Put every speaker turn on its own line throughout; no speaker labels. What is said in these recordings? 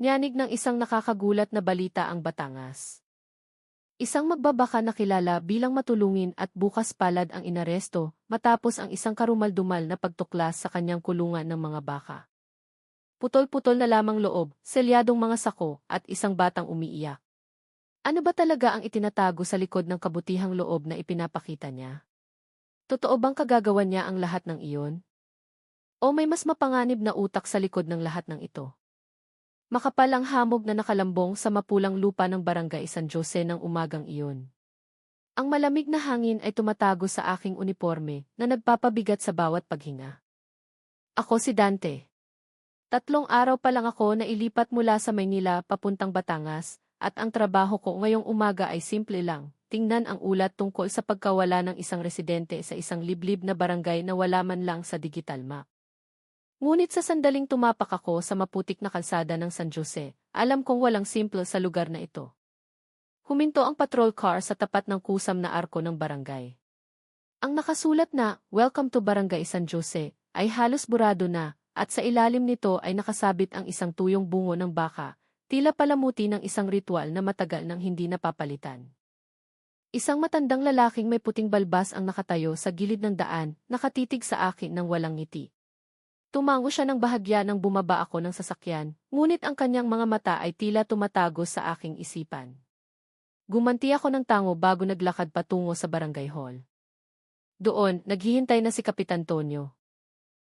Nyanig ng isang nakakagulat na balita ang Batangas. Isang magbabaka na kilala bilang matulungin at bukas palad ang inaresto matapos ang isang karumaldumal na pagtuklas sa kanyang kulungan ng mga baka. Putol-putol na lamang loob, selyadong mga sako at isang batang umiiyak. Ano ba talaga ang itinatago sa likod ng kabutihang loob na ipinapakita niya? Totoo bang kagagawan niya ang lahat ng iyon? O may mas mapanganib na utak sa likod ng lahat ng ito? Makapal ang hamog na nakalambong sa mapulang lupa ng Barangay San Jose ng umagang iyon. Ang malamig na hangin ay tumatago sa aking uniforme na nagpapabigat sa bawat paghinga. Ako si Dante. 3 araw pa lang ako na ilipat mula sa Maynila papuntang Batangas, at ang trabaho ko ngayong umaga ay simple lang, tingnan ang ulat tungkol sa pagkawala ng isang residente sa isang liblib na barangay na wala man lang sa digital map. Ngunit sa sandaling tumapak ako sa maputik na kalsada ng San Jose, alam kong walang simple sa lugar na ito. Huminto ang patrol car sa tapat ng kusam na arko ng barangay. Ang nakasulat na, "Welcome to Barangay San Jose," ay halos burado na, at sa ilalim nito ay nakasabit ang isang tuyong bungo ng baka, tila palamuti ng isang ritual na matagal nang hindi napapalitan. Isang matandang lalaking may puting balbas ang nakatayo sa gilid ng daan, nakatitig sa akin ng walang ngiti. Tumango siya ng bahagya nang bumaba ako ng sasakyan, ngunit ang kanyang mga mata ay tila tumatago sa aking isipan. Gumanti ako ng tango bago naglakad patungo sa barangay hall. Doon, naghihintay na si Kapitan Tonyo.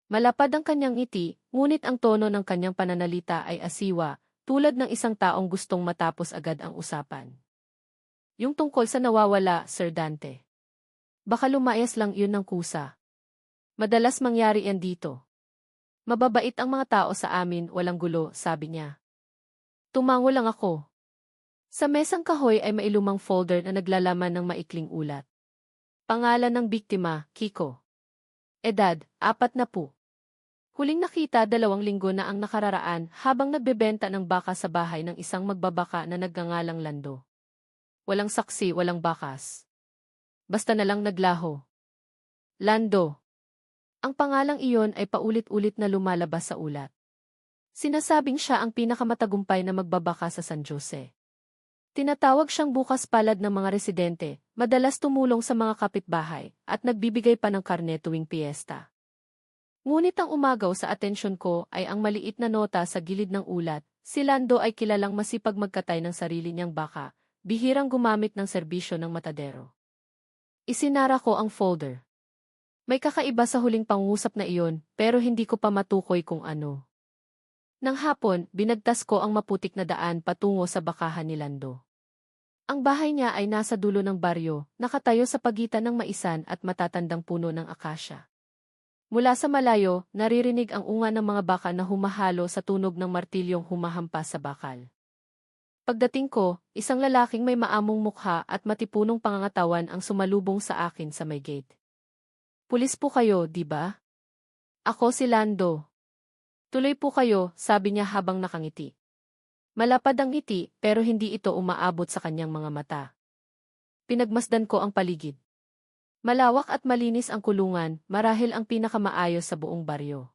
Malapad ang kanyang ngiti, ngunit ang tono ng kanyang pananalita ay asiwa, tulad ng isang taong gustong matapos agad ang usapan. Yung tungkol sa nawawala, Sir Dante. Baka lumayas lang yun ng kusa. Madalas mangyari yan dito. Mababait ang mga tao sa amin, walang gulo, sabi niya. Tumango lang ako. Sa mesang kahoy ay may lumang folder na naglalaman ng maikling ulat. Pangalan ng biktima, Kiko. Edad, 40. Huling nakita 2 linggo na ang nakararaan habang nagbebenta ng baka sa bahay ng isang magbabaka na nagngangalang Lando. Walang saksi, walang bakas. Basta na lang naglaho. Lando. Ang pangalang iyon ay paulit-ulit na lumalabas sa ulat. Sinasabing siya ang pinakamatagumpay na magbabaka sa San Jose. Tinatawag siyang bukas palad ng mga residente, madalas tumulong sa mga kapitbahay, at nagbibigay pa ng karne tuwing piyesta. Ngunit ang umagaw sa atensyon ko ay ang maliit na nota sa gilid ng ulat. Si Lando ay kilalang masipag magkatay ng sarili niyang baka, bihirang gumamit ng serbisyo ng matadero. Isinara ko ang folder. May kakaiba sa huling pangusap na iyon, pero hindi ko pa matukoy kung ano. Nang hapon, binagtas ko ang maputik na daan patungo sa bakahan ni Lando. Ang bahay niya ay nasa dulo ng baryo, nakatayo sa pagitan ng maisan at matatandang puno ng akasya. Mula sa malayo, naririnig ang unga ng mga baka na humahalo sa tunog ng martilyong humahampas sa bakal. Pagdating ko, isang lalaking may maamong mukha at matipunong pangangatawan ang sumalubong sa akin sa may gate. Pulis po kayo, di ba? Ako si Lando. Tuloy po kayo, sabi niya habang nakangiti. Malapad ang ngiti, pero hindi ito umaabot sa kanyang mga mata. Pinagmasdan ko ang paligid. Malawak at malinis ang kulungan, marahil ang pinakamaayos sa buong baryo.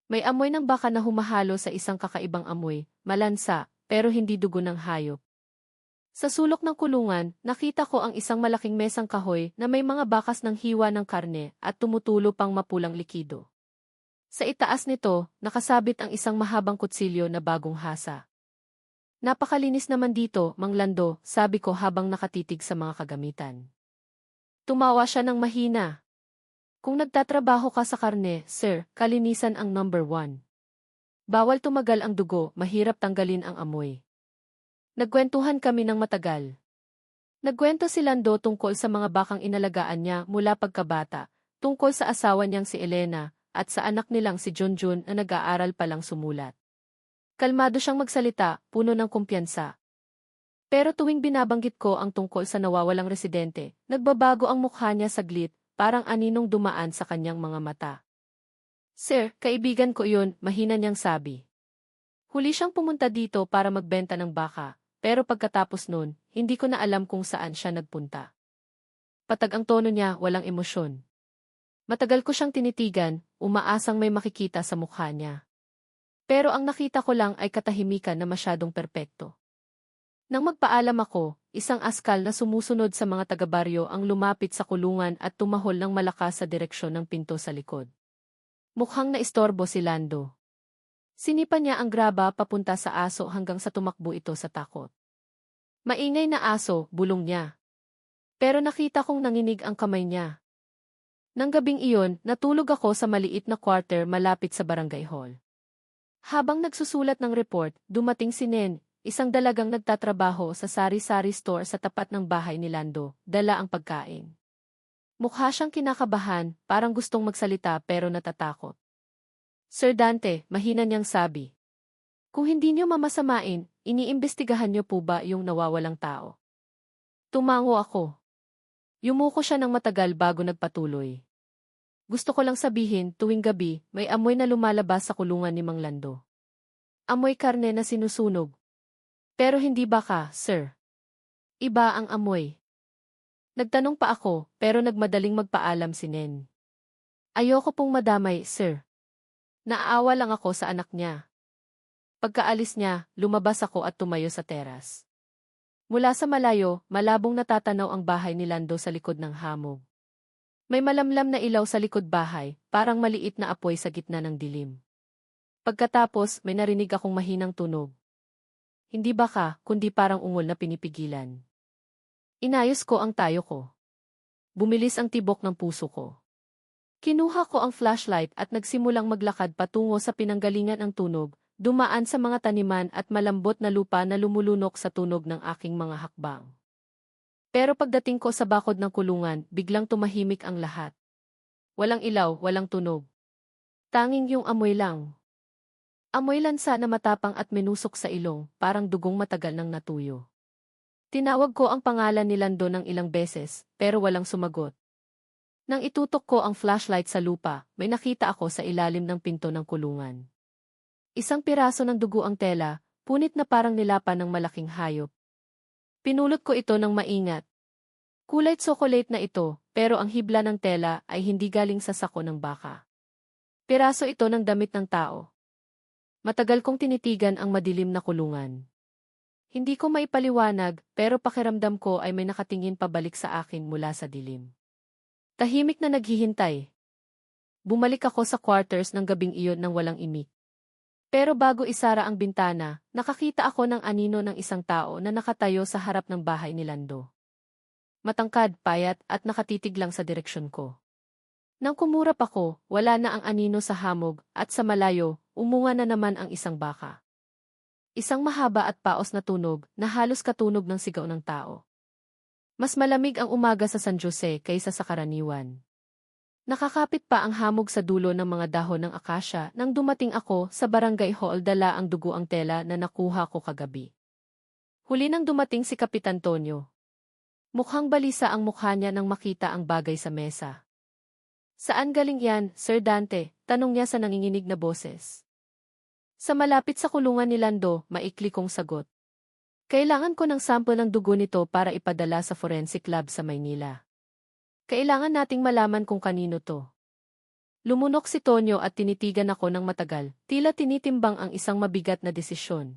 May amoy ng baka na humahalo sa isang kakaibang amoy, malansa, pero hindi dugo ng hayop. Sa sulok ng kulungan, nakita ko ang isang malaking mesang kahoy na may mga bakas ng hiwa ng karne at tumutulo pang mapulang likido. Sa itaas nito, nakasabit ang isang mahabang kutsilyo na bagong hasa. Napakalinis naman dito, Mang Lando, sabi ko habang nakatitig sa mga kagamitan. Tumawa siya ng mahina. Kung nagtatrabaho ka sa karne, sir, kalinisan ang number 1. Bawal tumagal ang dugo, mahirap tanggalin ang amoy. Nagkwentuhan kami ng matagal. Nagkwento si Lando tungkol sa mga bakang inalagaan niya mula pagkabata, tungkol sa asawa niyang si Elena, at sa anak nilang si Junjun na nag-aaral palang sumulat. Kalmado siyang magsalita, puno ng kumpiyansa. Pero tuwing binabanggit ko ang tungkol sa nawawalang residente, nagbabago ang mukha niya saglit, parang aninong dumaan sa kanyang mga mata. Sir, kaibigan ko iyon, mahina niyang sabi. Huli siyang pumunta dito para magbenta ng baka. Pero pagkatapos nun, hindi ko na alam kung saan siya nagpunta. Patag ang tono niya, walang emosyon. Matagal ko siyang tinitigan, umaasang may makikita sa mukha niya. Pero ang nakita ko lang ay katahimikan na masyadong perpekto. Nang magpaalam ako, isang askal na sumusunod sa mga taga-baryo ang lumapit sa kulungan at tumahol ng malakas sa direksyon ng pinto sa likod. Mukhang naistorbo si Lando. Sinipa niya ang graba papunta sa aso hanggang sa tumakbo ito sa takot. Maingay na aso, bulong niya. Pero nakita kong nanginig ang kamay niya. Nang gabing iyon, natulog ako sa maliit na quarter malapit sa barangay hall. Habang nagsusulat ng report, dumating si Nen, isang dalagang nagtatrabaho sa sari-sari store sa tapat ng bahay ni Lando, dala ang pagkain. Mukha siyang kinakabahan, parang gustong magsalita pero natatakot. Sir Dante, mahina niyang sabi. Kung hindi niyo mamasamain, iniimbestigahan niyo po ba yung nawawalang tao? Tumango ako. Yumuko siya ng matagal bago nagpatuloy. Gusto ko lang sabihin, tuwing gabi, may amoy na lumalabas sa kulungan ni Mang Lando. Amoy karne na sinusunog. Pero hindi baka, sir. Iba ang amoy. Nagtanong pa ako, pero nagmadaling magpaalam si Nen. Ayoko pong madamay, sir. Naaawa lang ako sa anak niya. Pagkaalis niya, lumabas ako at tumayo sa teras. Mula sa malayo, malabong natatanaw ang bahay ni Lando sa likod ng hamog. May malamlam na ilaw sa likod bahay, parang maliit na apoy sa gitna ng dilim. Pagkatapos, may narinig akong mahinang tunog. Hindi baka, kundi parang ungol na pinipigilan. Inayos ko ang tayo ko. Bumilis ang tibok ng puso ko. Kinuha ko ang flashlight at nagsimulang maglakad patungo sa pinanggalingan ng tunog, dumaan sa mga taniman at malambot na lupa na lumulunok sa tunog ng aking mga hakbang. Pero pagdating ko sa bakod ng kulungan, biglang tumahimik ang lahat. Walang ilaw, walang tunog. Tanging yung amoy lang. Amoy lansa na matapang at menusok sa ilong, parang dugong matagal nang natuyo. Tinawag ko ang pangalan ni Lando ng ilang beses, pero walang sumagot. Nang itutok ko ang flashlight sa lupa, may nakita ako sa ilalim ng pinto ng kulungan. Isang piraso ng dugo ang tela, punit na parang nilapan ng malaking hayop. Pinulot ko ito ng maingat. Kulay tsokolate na ito, pero ang hibla ng tela ay hindi galing sa sako ng baka. Piraso ito ng damit ng tao. Matagal kong tinitigan ang madilim na kulungan. Hindi ko maipaliwanag, pero pakiramdam ko ay may nakatingin pabalik sa akin mula sa dilim. Tahimik na naghihintay. Bumalik ako sa quarters ng gabing iyon nang walang imik. Pero bago isara ang bintana, nakakita ako ng anino ng isang tao na nakatayo sa harap ng bahay ni Lando. Matangkad, payat at nakatitig lang sa direksyon ko. Nang kumurap ako, wala na ang anino sa hamog at sa malayo, umunga na naman ang isang baka. Isang mahaba at paos na tunog na halos katunog ng sigaw ng tao. Mas malamig ang umaga sa San Jose kaysa sa karaniwan. Nakakapit pa ang hamog sa dulo ng mga dahon ng akasya nang dumating ako sa barangay hall dala ang dugo ang tela na nakuha ko kagabi. Huli nang dumating si Kapitan Tonyo. Mukhang balisa ang mukha niya nang makita ang bagay sa mesa. Saan galing yan, Sir Dante? Tanong niya sa nanginginig na boses. Sa malapit sa kulungan ni Lando, maikli kong sagot. Kailangan ko ng sample ng dugo nito para ipadala sa forensic lab sa Maynila. Kailangan nating malaman kung kanino to. Lumunok si Tonyo at tinitigan ako ng matagal, tila tinitimbang ang isang mabigat na desisyon.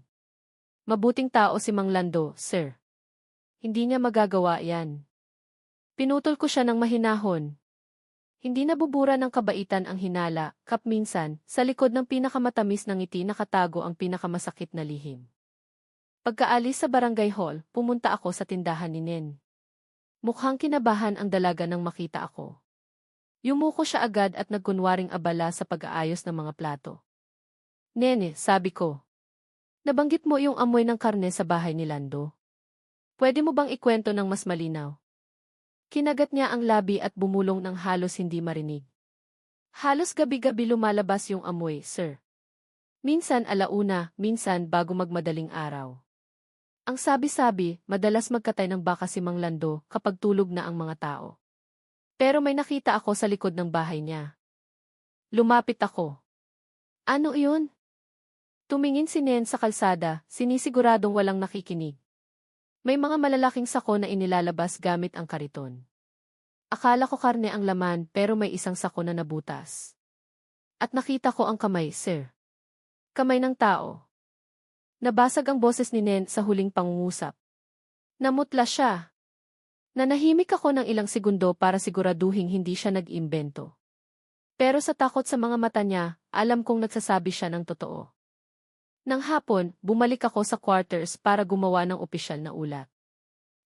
Mabuting tao si Mang Lando, sir. Hindi niya magagawa yan. Pinutol ko siya ng mahinahon. Hindi nabubura ng kabaitan ang hinala, kapminsan, sa likod ng pinakamatamis ng ngiti nakatago ang pinakamasakit na lihim. Pagkaalis sa barangay hall, pumunta ako sa tindahan ni Nen. Mukhang kinabahan ang dalaga nang makita ako. Yumuko siya agad at nagkunwaring abala sa pag-aayos ng mga plato. Nene, sabi ko. Nabanggit mo yung amoy ng karne sa bahay ni Lando. Pwede mo bang ikwento ng mas malinaw? Kinagat niya ang labi at bumulong ng halos hindi marinig. Halos gabi-gabi lumalabas yung amoy, sir. Minsan alauna, minsan bago magmadaling araw. Ang sabi-sabi, madalas magkatay ng baka si Mang Lando kapag tulog na ang mga tao. Pero may nakita ako sa likod ng bahay niya. Lumapit ako. Ano iyon? Tumingin si Nen sa kalsada, sinisiguradong walang nakikinig. May mga malalaking sako na inilalabas gamit ang kariton. Akala ko karne ang laman pero may isang sako na nabutas. At nakita ko ang kamay, sir. Kamay ng tao. Nabasag ang boses ni Nen sa huling pangungusap. Namutla siya. Nanahimik ako ng ilang segundo para siguraduhing hindi siya nag-imbento. Pero sa takot sa mga mata niya, alam kong nagsasabi siya ng totoo. Nang hapon, bumalik ako sa quarters para gumawa ng opisyal na ulat.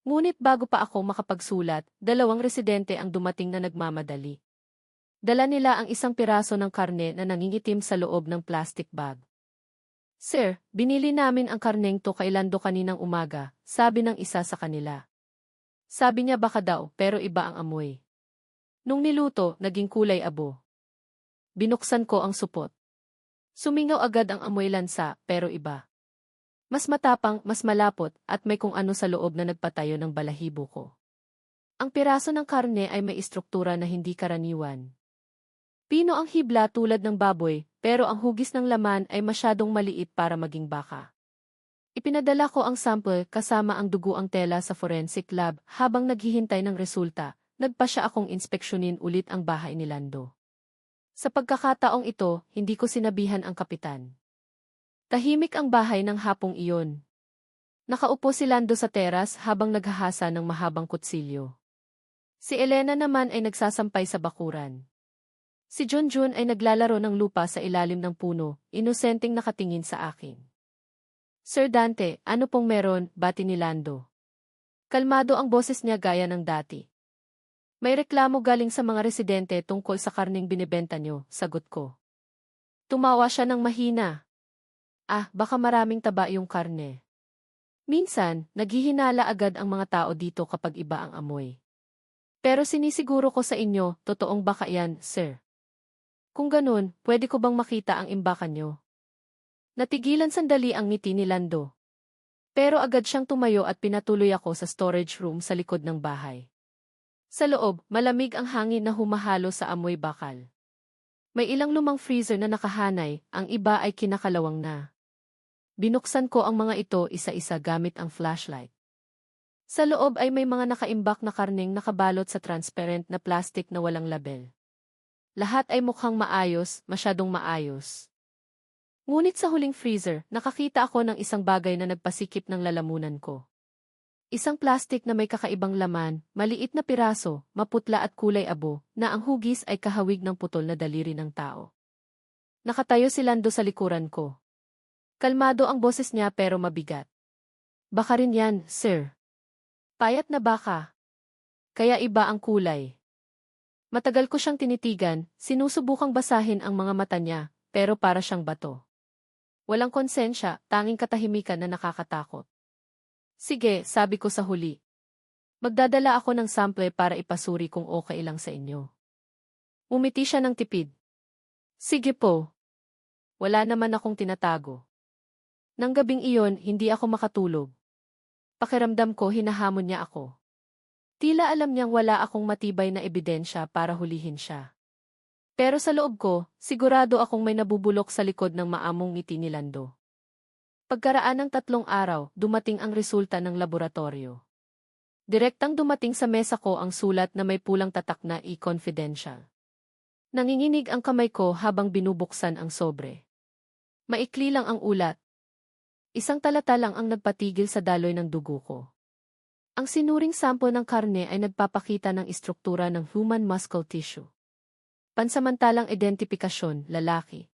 Ngunit bago pa ako makapagsulat, 2 residente ang dumating na nagmamadali. Dala nila ang isang piraso ng karne na nangingitim sa loob ng plastic bag. Sir, binili namin ang karneng to kay Lando kaninang umaga, sabi ng isa sa kanila. Sabi niya baka daw, pero iba ang amoy. Nung niluto, naging kulay abo. Binuksan ko ang supot. Sumingaw agad ang amoy lansa, pero iba. Mas matapang, mas malapot, at may kung ano sa loob na nagpatayo ng balahibo ko. Ang piraso ng karne ay may istruktura na hindi karaniwan. Pino ang hibla tulad ng baboy, pero ang hugis ng laman ay masyadong maliit para maging baka. Ipinadala ko ang sample kasama ang duguang tela sa forensic lab habang naghihintay ng resulta, nagpa siya akong inspeksyonin ulit ang bahay ni Lando. Sa pagkakataong ito, hindi ko sinabihan ang kapitan. Tahimik ang bahay ng hapong iyon. Nakaupo si Lando sa teras habang naghahasa ng mahabang kutsilyo. Si Elena naman ay nagsasampay sa bakuran. Si Junjun ay naglalaro ng lupa sa ilalim ng puno, inosenteng nakatingin sa akin. Sir Dante, ano pong meron, bati ni Lando. Kalmado ang boses niya gaya ng dati. May reklamo galing sa mga residente tungkol sa karneng binibenta nyo, sagot ko. Tumawa siya ng mahina. Baka maraming taba yung karne. Minsan, naghihinala agad ang mga tao dito kapag iba ang amoy. Pero sinisiguro ko sa inyo, totoong baka yan, sir. Kung ganun, pwede ko bang makita ang imbakan nyo? Natigilan sandali ang ngiti ni Lando. Pero agad siyang tumayo at pinatuloy ako sa storage room sa likod ng bahay. Sa loob, malamig ang hangin na humahalo sa amoy bakal. May ilang lumang freezer na nakahanay, ang iba ay kinakalawang na. Binuksan ko ang mga ito isa-isa gamit ang flashlight. Sa loob ay may mga nakaimbak na karneng nakabalot sa transparent na plastic na walang label. Lahat ay mukhang maayos, masyadong maayos. Ngunit sa huling freezer, nakakita ako ng isang bagay na nagpasikip ng lalamunan ko. Isang plastic na may kakaibang laman, maliit na piraso, maputla at kulay abo, na ang hugis ay kahawig ng putol na daliri ng tao. Nakatayo si Lando sa likuran ko. Kalmado ang boses niya pero mabigat. Baka rin yan, sir. Payat na baka. Kaya iba ang kulay. Matagal ko siyang tinitigan, sinusubukang basahin ang mga mata niya, pero para siyang bato. Walang konsensya, tanging katahimikan na nakakatakot. Sige, sabi ko sa huli. Magdadala ako ng sample para ipasuri kung okay lang sa inyo. Umiti siya ng tipid. Sige po. Wala naman akong tinatago. Nang gabing iyon, hindi ako makatulog. Pakiramdam ko hinahamon niya ako. Tila alam niyang wala akong matibay na ebidensya para hulihin siya. Pero sa loob ko, sigurado akong may nabubulok sa likod ng maamong ngiti ni Lando. Pagkaraan ng 3 araw, dumating ang resulta ng laboratorio. Direktang dumating sa mesa ko ang sulat na may pulang tatak na e-confidential. Nanginginig ang kamay ko habang binubuksan ang sobre. Maikli lang ang ulat. Isang talata lang ang nagpatigil sa daloy ng dugo ko. Ang sinuring sample ng karne ay nagpapakita ng istruktura ng human muscle tissue. Pansamantalang identifikasyon, lalaki.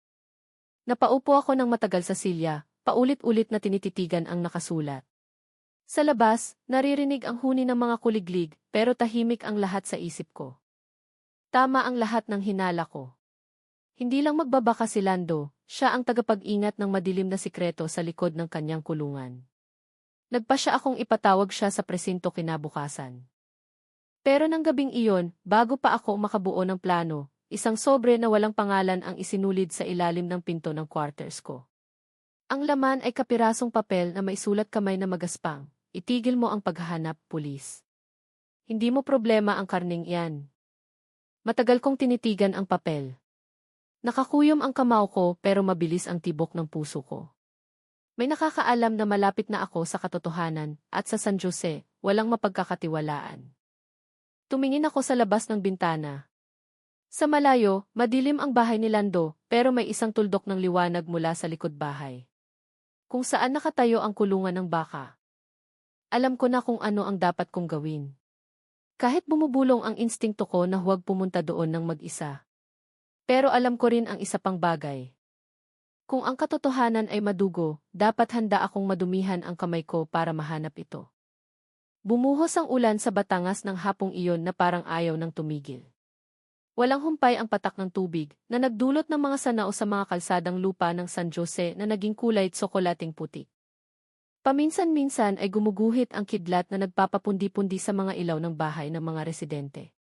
Napaupo ako ng matagal sa silya, paulit-ulit na tinititigan ang nakasulat. Sa labas, naririnig ang huni ng mga kuliglig, pero tahimik ang lahat sa isip ko. Tama ang lahat ng hinala ko. Hindi lang magbabaka si Lando, siya ang tagapag-ingat ng madilim na sikreto sa likod ng kanyang kulungan. Nagpa siya akong ipatawag siya sa presinto kinabukasan. Pero nang gabing iyon, bago pa ako makabuo ng plano, isang sobre na walang pangalan ang isinulid sa ilalim ng pinto ng quarters ko. Ang laman ay kapirasong papel na may sulat kamay na magaspang. Itigil mo ang paghahanap, pulis. Hindi mo problema ang karning iyan. Matagal kong tinitigan ang papel. Nakakuyom ang kamao ko pero mabilis ang tibok ng puso ko. May nakakaalam na malapit na ako sa katotohanan at sa San Jose, walang mapagkakatiwalaan. Tumingin ako sa labas ng bintana. Sa malayo, madilim ang bahay ni Lando, pero may isang tuldok ng liwanag mula sa likod bahay. Kung saan nakatayo ang kulungan ng baka. Alam ko na kung ano ang dapat kong gawin. Kahit bumubulong ang instingto ko na huwag pumunta doon ng mag-isa. Pero alam ko rin ang isa pang bagay. Kung ang katotohanan ay madugo, dapat handa akong madumihan ang kamay ko para mahanap ito. Bumuhos ang ulan sa Batangas ng hapong iyon na parang ayaw ng tumigil. Walang humpay ang patak ng tubig na nagdulot ng mga sanao sa mga kalsadang lupa ng San Jose na naging kulay tsokolating puti. Paminsan-minsan ay gumuguhit ang kidlat na nagpapapundi-pundi sa mga ilaw ng bahay ng mga residente.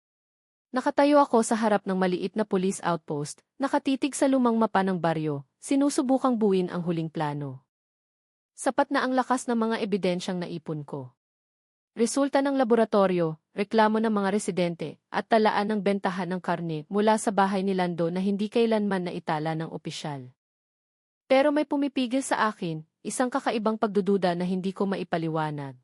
Nakatayo ako sa harap ng maliit na police outpost, nakatitig sa lumang mapa ng baryo, sinusubukang buuin ang huling plano. Sapat na ang lakas ng mga ebidensyang naipon ko. Resulta ng laboratorio, reklamo ng mga residente, at talaan ng bentahan ng karne mula sa bahay ni Lando na hindi kailanman naitala ng opisyal. Pero may pumipigil sa akin, isang kakaibang pagdududa na hindi ko maipaliwanag.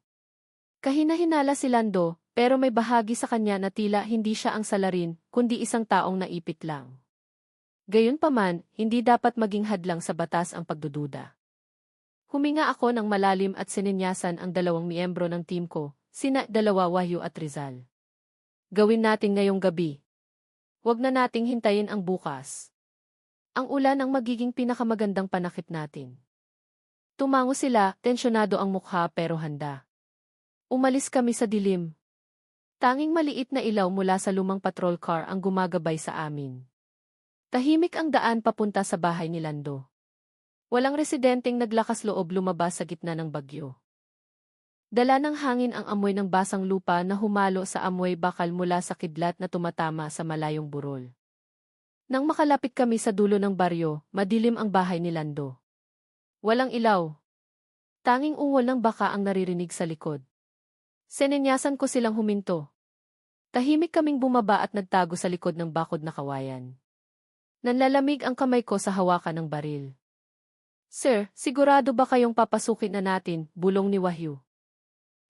Kahina-hinala si Lando, pero may bahagi sa kanya na tila hindi siya ang salarin, kundi isang taong naipit lang. Gayunpaman, hindi dapat maging hadlang sa batas ang pagdududa. Huminga ako ng malalim at sininyasan ang dalawang miyembro ng team ko, sina Wahyu at Rizal. Gawin natin ngayong gabi. Huwag na nating hintayin ang bukas. Ang ulan ang magiging pinakamagandang panakip natin. Tumango sila, tensyonado ang mukha pero handa. Umalis kami sa dilim. Tanging maliit na ilaw mula sa lumang patrol car ang gumagabay sa amin. Tahimik ang daan papunta sa bahay ni Lando. Walang residenteng naglakas loob lumabas sa gitna ng bagyo. Dala ng hangin ang amoy ng basang lupa na humalo sa amoy bakal mula sa kidlat na tumatama sa malayong burol. Nang makalapit kami sa dulo ng baryo, madilim ang bahay ni Lando. Walang ilaw. Tanging ungol ng baka ang naririnig sa likod. Sininyasan ko silang huminto. Tahimik kaming bumaba at nagtago sa likod ng bakod na kawayan. Nanlalamig ang kamay ko sa hawakan ng baril. Sir, sigurado ba kayong papasukin na natin, bulong ni Wahyu.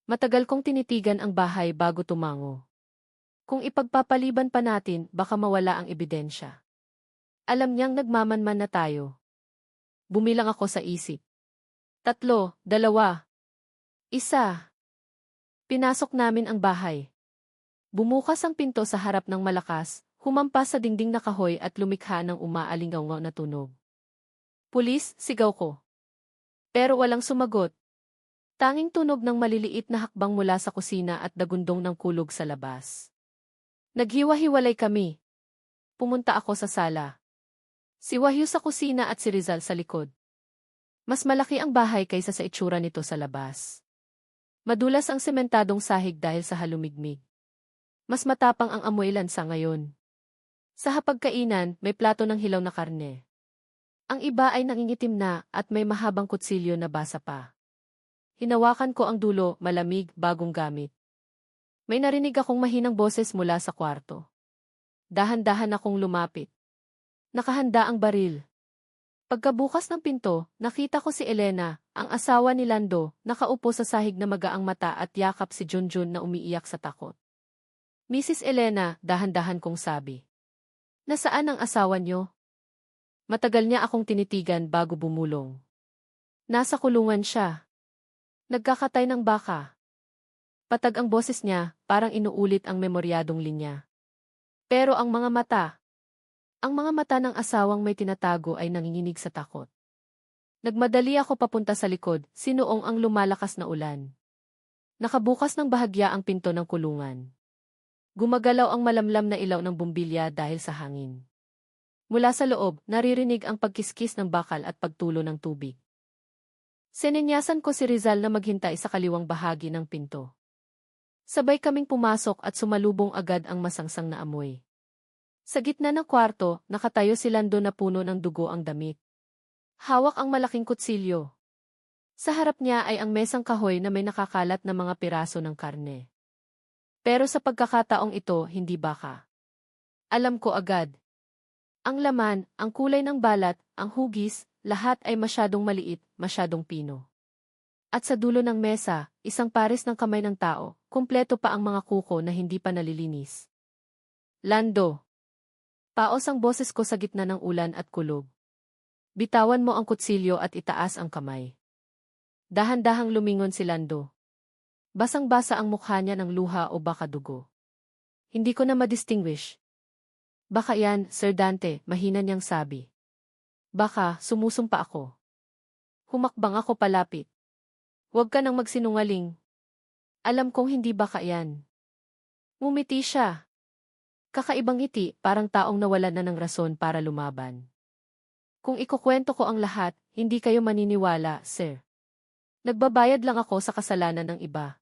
Matagal kong tinitigan ang bahay bago tumango. Kung ipagpapaliban pa natin, baka mawala ang ebidensya. Alam niyang nagmamanman na tayo. Bumilang ako sa isip. 3, 2, 1. Pinasok namin ang bahay. Bumukas ang pinto sa harap ng malakas, humampas sa dingding na kahoy at lumikha ng umaalingaw na tunog. Pulis, sigaw ko. Pero walang sumagot. Tanging tunog ng maliliit na hakbang mula sa kusina at dagundong ng kulog sa labas. Naghiwa-hiwalay kami. Pumunta ako sa sala. Si Wahyu sa kusina at si Rizal sa likod. Mas malaki ang bahay kaysa sa itsura nito sa labas. Madulas ang sementadong sahig dahil sa halumigmig. Mas matapang ang amoy lansa ngayon. Sa hapagkainan, may plato ng hilaw na karne. Ang iba ay nangingitim na at may mahabang kutsilyo na basa pa. Hinawakan ko ang dulo, malamig, bagong gamit. May narinig akong mahinang boses mula sa kwarto. Dahan-dahan akong lumapit. Nakahanda ang baril. Pagkabukas ng pinto, nakita ko si Elena, ang asawa ni Lando, nakaupo sa sahig na magaang mata at yakap si Junjun na umiiyak sa takot. Mrs. Elena, dahan-dahan kong sabi. Nasaan ang asawa niyo? Matagal niya akong tinitigan bago bumulong. Nasa kulungan siya. Nagkakatay ng baka. Patag ang boses niya, parang inuulit ang memoryadong linya. Pero ang mga mata ng asawang may tinatago ay nanginginig sa takot. Nagmadali ako papunta sa likod, sinuong ang lumalakas na ulan. Nakabukas ng bahagya ang pinto ng kulungan. Gumagalaw ang malamlam na ilaw ng bumbilya dahil sa hangin. Mula sa loob, naririnig ang pagkiskis ng bakal at pagtulo ng tubig. Sininyasan ko si Rizal na maghintay sa kaliwang bahagi ng pinto. Sabay kaming pumasok at sumalubong agad ang masangsang na amoy. Sa gitna ng kwarto, nakatayo si Lando na puno ng dugo ang damit. Hawak ang malaking kutsilyo. Sa harap niya ay ang mesang kahoy na may nakakalat na mga piraso ng karne. Pero sa pagkakataong ito, hindi baka. Alam ko agad. Ang laman, ang kulay ng balat, ang hugis, lahat ay masyadong maliit, masyadong pino. At sa dulo ng mesa, isang pares ng kamay ng tao, kumpleto pa ang mga kuko na hindi pa nalilinis. Lando. Paos ang boses ko sa gitna ng ulan at kulog. Bitawan mo ang kutsilyo at itaas ang kamay. Dahan-dahang lumingon si Lando. Basang-basa ang mukha niya ng luha o baka dugo. Hindi ko na madistinguish. Baka yan, Sir Dante, mahina niyang sabi. Baka, sumusumpa ako. Humakbang ako palapit. Huwag ka nang magsinungaling. Alam kong hindi baka yan. Ngumiti siya. Kakaibang ngiti, parang taong nawalan na ng rason para lumaban. Kung ikukwento ko ang lahat, hindi kayo maniniwala, sir. Nagbabayad lang ako sa kasalanan ng iba.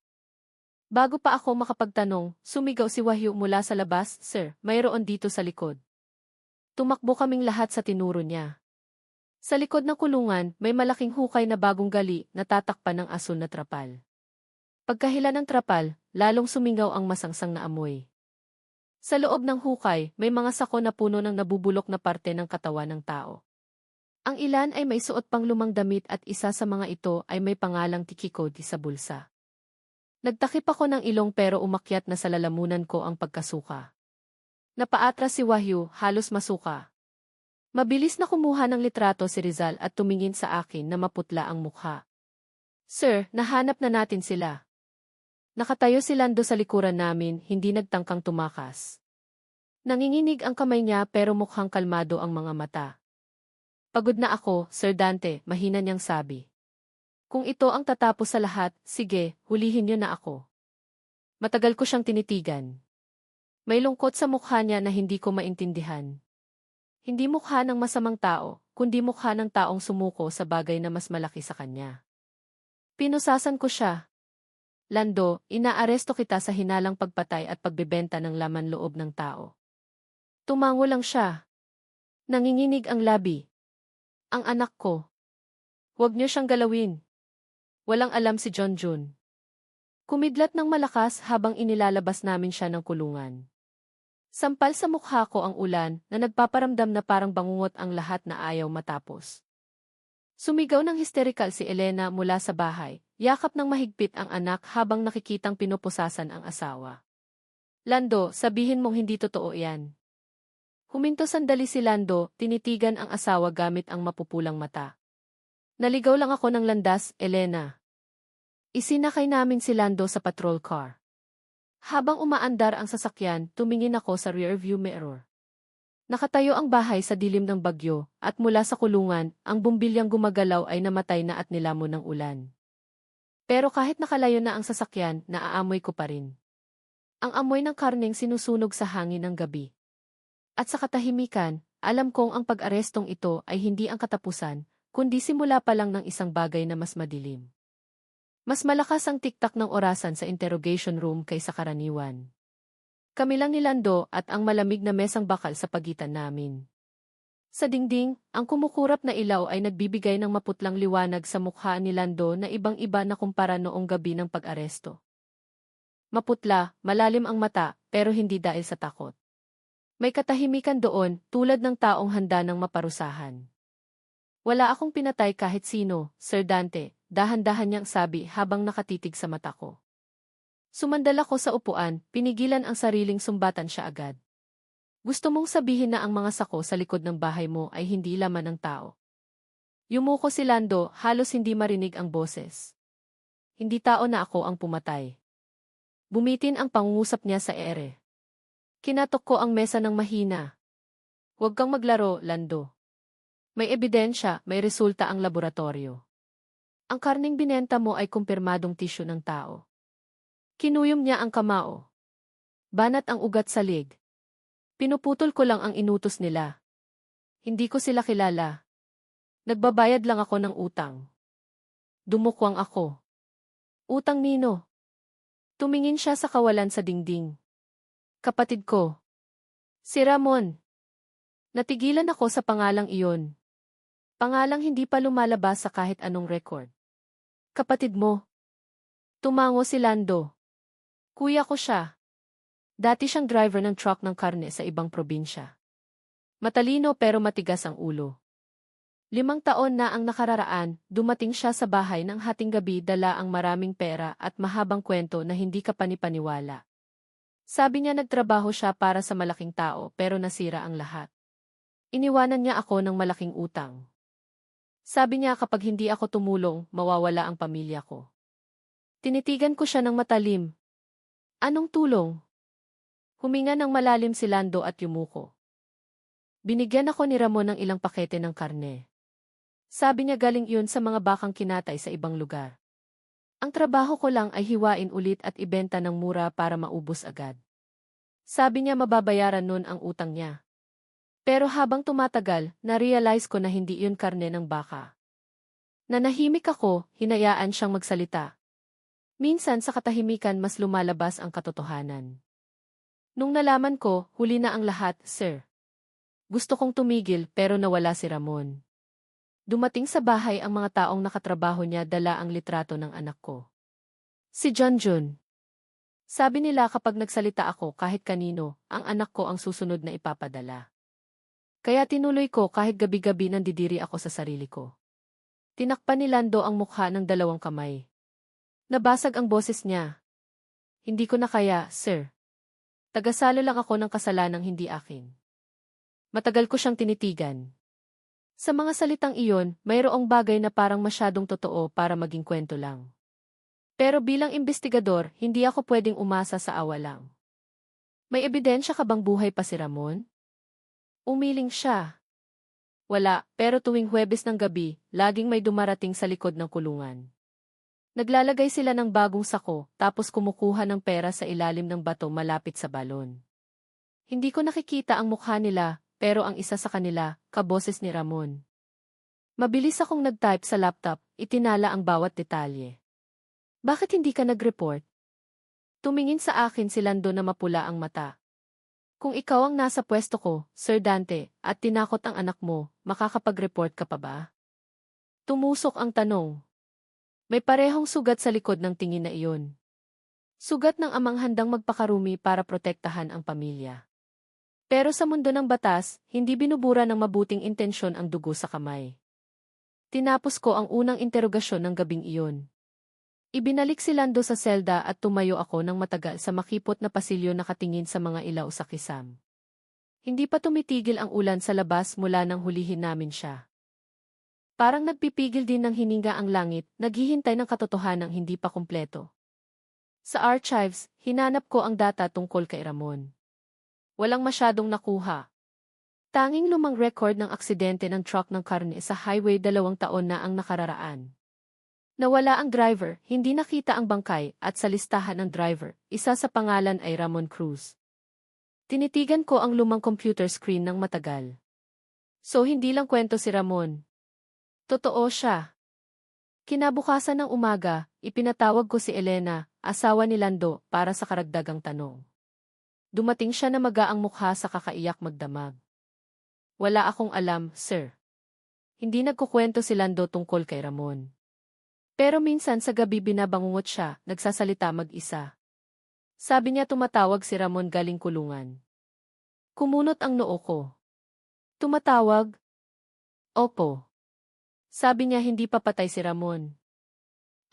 Bago pa ako makapagtanong, sumigaw si Wahyu mula sa labas, sir, mayroon dito sa likod. Tumakbo kaming lahat sa tinuro niya. Sa likod ng kulungan, may malaking hukay na bagong gali na tatakpan ng asul na trapal. Pagkahila ng trapal, lalong sumingaw ang masangsang na amoy. Sa loob ng hukay, may mga sako na puno ng nabubulok na parte ng katawan ng tao. Ang ilan ay may suot pang lumang damit at isa sa mga ito ay may pangalang Tikikodi sa bulsa. Nagtakip ako ng ilong pero umakyat na sa lalamunan ko ang pagkasuka. Napaatras si Wahyu, halos masuka. Mabilis na kumuha ng litrato si Rizal at tumingin sa akin na maputla ang mukha. Sir, nahanap na natin sila. Nakatayo si Lando sa likuran namin, hindi nagtangkang tumakas. Nanginginig ang kamay niya pero mukhang kalmado ang mga mata. Pagod na ako, Sir Dante, mahina niyang sabi. Kung ito ang tatapos sa lahat, sige, hulihin niyo na ako. Matagal ko siyang tinitigan. May lungkot sa mukha niya na hindi ko maintindihan. Hindi mukha ng masamang tao, kundi mukha ng taong sumuko sa bagay na mas malaki sa kanya. Pinusasan ko siya. Lando, inaaresto kita sa hinalang pagpatay at pagbebenta ng laman loob ng tao. Tumango lang siya. Nanginginig ang labi. Ang anak ko. Huwag niyo siyang galawin. Walang alam si John Jun. Kumidlat ng malakas habang inilalabas namin siya ng kulungan. Sampal sa mukha ko ang ulan na nagpaparamdam na parang bangungot ang lahat na ayaw matapos. Sumigaw ng hysterical si Elena mula sa bahay, yakap ng mahigpit ang anak habang nakikitang pinupusasan ang asawa. Lando, sabihin mong hindi totoo yan. Huminto sandali si Lando, tinitigan ang asawa gamit ang mapupulang mata. Naligaw lang ako ng landas, Elena. Isinakay namin si Lando sa patrol car. Habang umaandar ang sasakyan, tumingin ako sa rearview mirror. Nakatayo ang bahay sa dilim ng bagyo, at mula sa kulungan, ang bumbilyang gumagalaw ay namatay na at nilamon ng ulan. Pero kahit nakalayo na ang sasakyan, naaamoy ko pa rin. Ang amoy ng karneng sinusunog sa hangin ng gabi. At sa katahimikan, alam kong ang pag-arestong ito ay hindi ang katapusan, kundi simula pa lang ng isang bagay na mas madilim. Mas malakas ang tiktak ng orasan sa interrogation room kaysa karaniwan. Kami lang ni Lando at ang malamig na mesang bakal sa pagitan namin. Sa dingding, ang kumukurap na ilaw ay nagbibigay ng maputlang liwanag sa mukha ni Lando na ibang-iba na kumpara noong gabi ng pag-aresto. Maputla, malalim ang mata, pero hindi dahil sa takot. May katahimikan doon, tulad ng taong handa ng maparusahan. Wala akong pinatay kahit sino, Sir Dante, dahan-dahan niyang sabi habang nakatitig sa mata ko. Sumandal ako sa upuan, pinigilan ang sariling sumbatan siya agad. Gusto mong sabihin na ang mga sako sa likod ng bahay mo ay hindi laman ng tao. Yumuko si Lando, halos hindi marinig ang boses. Hindi tao na ako ang pumatay. Bumitin ang pangungusap niya sa ere. Kinatok ko ang mesa ng mahina. Huwag kang maglaro, Lando. May ebidensya, may resulta ang laboratorio. Ang karning binenta mo ay kumpirmadong tisyo ng tao. Kinuyom niya ang kamao. Banat ang ugat sa lig. Pinuputol ko lang ang inutos nila. Hindi ko sila kilala. Nagbabayad lang ako ng utang. Dumukwang ako. Utang nino. Tumingin siya sa kawalan sa dingding. Kapatid ko. Si Ramon. Natigilan ako sa pangalang iyon. Pangalang hindi pa lumalabas sa kahit anong record. Kapatid mo. Tumango si Lando. Kuya ko siya. Dati siyang driver ng truck ng karne sa ibang probinsya. Matalino pero matigas ang ulo. 5 taon na ang nakararaan, dumating siya sa bahay ng hating gabi dala ang maraming pera at mahabang kwento na hindi ka panipaniwala. Sabi niya nagtrabaho siya para sa malaking tao pero nasira ang lahat. Iniwanan niya ako ng malaking utang. Sabi niya kapag hindi ako tumulong, mawawala ang pamilya ko. Tinitigan ko siya ng matalim. Anong tulong? Huminga ng malalim si Lando at yumuko. Binigyan ako ni Ramon ng ilang pakete ng karne. Sabi niya galing yun sa mga bakang kinatay sa ibang lugar. Ang trabaho ko lang ay hiwain ulit at ibenta ng mura para maubos agad. Sabi niya mababayaran nun ang utang niya. Pero habang tumatagal, na-realize ko na hindi yun karne ng baka. Nanahimik ako, hinayaan siyang magsalita. Minsan sa katahimikan mas lumalabas ang katotohanan. Nung nalaman ko, huli na ang lahat, sir. Gusto kong tumigil pero nawala si Ramon. Dumating sa bahay ang mga taong nakatrabaho niya dala ang litrato ng anak ko. Si Junjun. Sabi nila kapag nagsalita ako kahit kanino, ang anak ko ang susunod na ipapadala. Kaya tinuloy ko kahit gabi-gabi nandidiri ako sa sarili ko. Tinakpan ni Lando ang mukha ng 2 kamay. Nabasag ang boses niya. Hindi ko na kaya, sir. Tagasalo lang ako ng kasalanang hindi akin. Matagal ko siyang tinitigan. Sa mga salitang iyon, mayroong bagay na parang masyadong totoo para maging kwento lang. Pero bilang investigador, hindi ako pwedeng umasa sa awa lang. May ebidensya ka bang buhay pa si Ramon? Umiling siya. Wala, pero tuwing Huwebes ng gabi, laging may dumarating sa likod ng kulungan. Naglalagay sila ng bagong sako, tapos kumukuha ng pera sa ilalim ng bato malapit sa balon. Hindi ko nakikita ang mukha nila, pero ang isa sa kanila, kaboses ni Ramon. Mabilis akong nag-type sa laptop, itinala ang bawat detalye. Bakit hindi ka nag-report? Tumingin sa akin si Lando na mapula ang mata. Kung ikaw ang nasa pwesto ko, Sir Dante, at tinakot ang anak mo, makakapag-report ka pa ba? Tumusok ang tanong. May parehong sugat sa likod ng tingin na iyon. Sugat ng amang handang magpakarumi para protektahan ang pamilya. Pero sa mundo ng batas, hindi binubura ng mabuting intensyon ang dugo sa kamay. Tinapos ko ang unang interogasyon ng gabing iyon. Ibinalik si Lando sa selda at tumayo ako ng matagal sa makipot na pasilyo nakatingin sa mga ilaw sa kisam. Hindi pa tumitigil ang ulan sa labas mula nang hulihin namin siya. Parang nagpipigil din ng hininga ang langit, naghihintay ng katotohanang hindi pa kumpleto. Sa archives, hinanap ko ang data tungkol kay Ramon. Walang masyadong nakuha. Tanging lumang record ng aksidente ng truck ng karne sa highway 2 taon na ang nakararaan. Nawala ang driver, hindi nakita ang bangkay, at sa listahan ng driver, isa sa pangalan ay Ramon Cruz. Tinitigan ko ang lumang computer screen ng matagal. So hindi lang kwento si Ramon. Totoo siya. Kinabukasan ng umaga, ipinatawag ko si Elena, asawa ni Lando, para sa karagdagang tanong. Dumating siya na magaang mukha sa kakaiyak magdamag. Wala akong alam, sir. Hindi nagkukwento si Lando tungkol kay Ramon. Pero minsan sa gabi binabangungot siya, nagsasalita mag-isa. Sabi niya tumatawag si Ramon galing kulungan. Kumunot ang noo ko. Tumatawag? Opo. Sabi niya hindi pa patay si Ramon.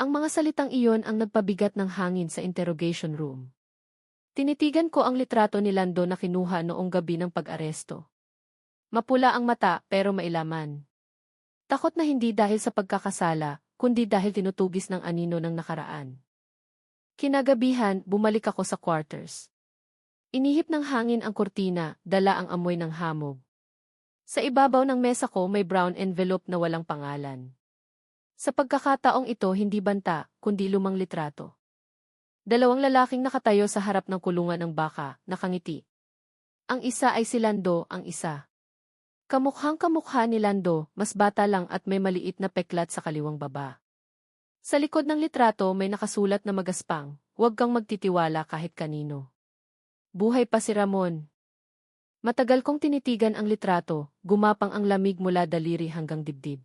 Ang mga salitang iyon ang nagpabigat ng hangin sa interrogation room. Tinitigan ko ang litrato ni Lando na kinuha noong gabi ng pag-aresto. Mapula ang mata pero mailaman. Takot na hindi dahil sa pagkakasala, kundi dahil tinutugis ng anino ng nakaraan. Kinagabihan, bumalik ako sa quarters. Inihip ng hangin ang kurtina, dala ang amoy ng hamog. Sa ibabaw ng mesa ko may brown envelope na walang pangalan. Sa pagkakataong ito hindi banta, kundi lumang litrato. 2 lalaking nakatayo sa harap ng kulungan ng baka, nakangiti. Ang isa ay si Lando, ang isa. Kamukhang-kamukha ni Lando, mas bata lang at may maliit na peklat sa kaliwang baba. Sa likod ng litrato may nakasulat na magaspang, huwag kang magtitiwala kahit kanino. Buhay pa si Ramon. Matagal kong tinitigan ang litrato, gumapang ang lamig mula daliri hanggang dibdib.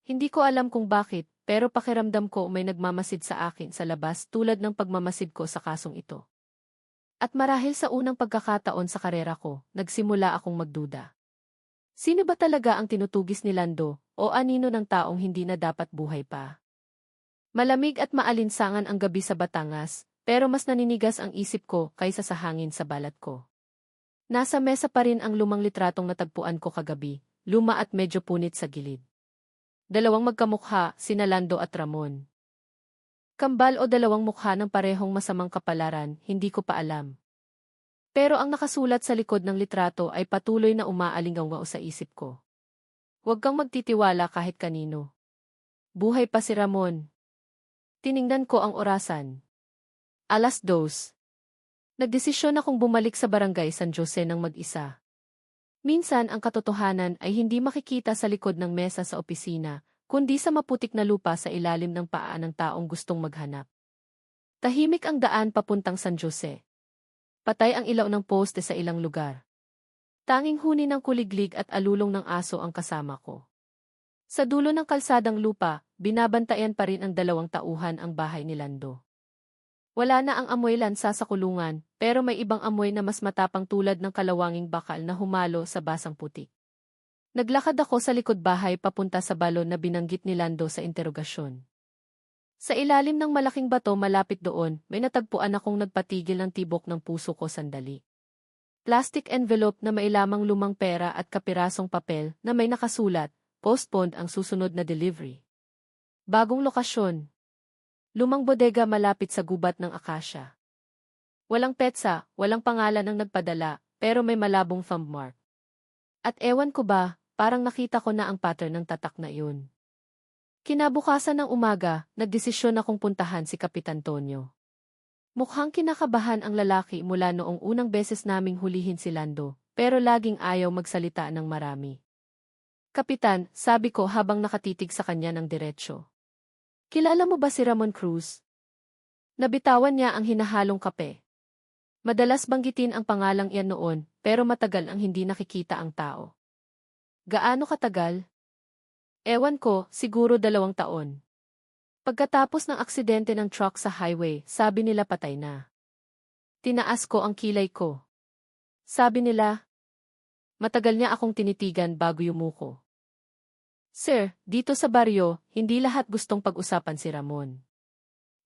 Hindi ko alam kung bakit, pero pakiramdam ko may nagmamasid sa akin sa labas tulad ng pagmamasid ko sa kasong ito. At marahil sa unang pagkakataon sa karera ko, nagsimula akong magduda. Sino ba talaga ang tinutugis ni Lando, o anino ng taong hindi na dapat buhay pa? Malamig at maalinsangan ang gabi sa Batangas, pero mas naninigas ang isip ko kaysa sa hangin sa balat ko. Nasa mesa pa rin ang lumang litratong natagpuan ko kagabi, luma at medyo punit sa gilid. Dalawang magkamukha, sina Lando at Ramon. Kambal o dalawang mukha ng parehong masamang kapalaran, hindi ko pa alam. Pero ang nakasulat sa likod ng litrato ay patuloy na umaalingaw sa isip ko. Huwag kang magtitiwala kahit kanino. Buhay pa si Ramon. Tiningnan ko ang orasan. 2:00. Nagdesisyon akong bumalik sa barangay San Jose ng mag-isa. Minsan ang katotohanan ay hindi makikita sa likod ng mesa sa opisina, kundi sa maputik na lupa sa ilalim ng paa ng taong gustong maghanap. Tahimik ang daan papuntang San Jose. Patay ang ilaw ng poste sa ilang lugar. Tanging huni ng kuliglig at alulong ng aso ang kasama ko. Sa dulo ng kalsadang lupa, binabantayan pa rin ang dalawang tauhan ang bahay ni Lando. Wala na ang amoy lansa sa kulungan, pero may ibang amoy na mas matapang tulad ng kalawanging bakal na humalo sa basang putik. Naglakad ako sa likod bahay papunta sa balon na binanggit ni Lando sa interogasyon. Sa ilalim ng malaking bato malapit doon, may natagpuan akong nagpatigil ng tibok ng puso ko sandali. Plastic envelope na may lamang lumang pera at kapirasong papel na may nakasulat, postponed ang susunod na delivery. Bagong lokasyon. Lumang bodega malapit sa gubat ng akasya. Walang petsa, walang pangalan ang nagpadala, pero may malabong thumb mark. At ewan ko ba, parang nakita ko na ang pattern ng tatak na iyon. Kinabukasan ng umaga, nagdesisyon akong puntahan si Kapitan Tonyo. Mukhang kinakabahan ang lalaki mula noong unang beses naming hulihin si Lando, pero laging ayaw magsalita ng marami. Kapitan, sabi ko habang nakatitig sa kanya ng diretsyo. Kilala mo ba si Ramon Cruz? Nabitawan niya ang hinahalong kape. Madalas banggitin ang pangalang iyan noon, pero matagal ang hindi nakikita ang tao. Gaano katagal? Ewan ko, siguro 2 taon. Pagkatapos ng aksidente ng truck sa highway, sabi nila patay na. Tinaas ko ang kilay ko. Sabi nila, matagal niya akong tinitigan bago yumuko. Sir, dito sa baryo, hindi lahat gustong pag-usapan si Ramon.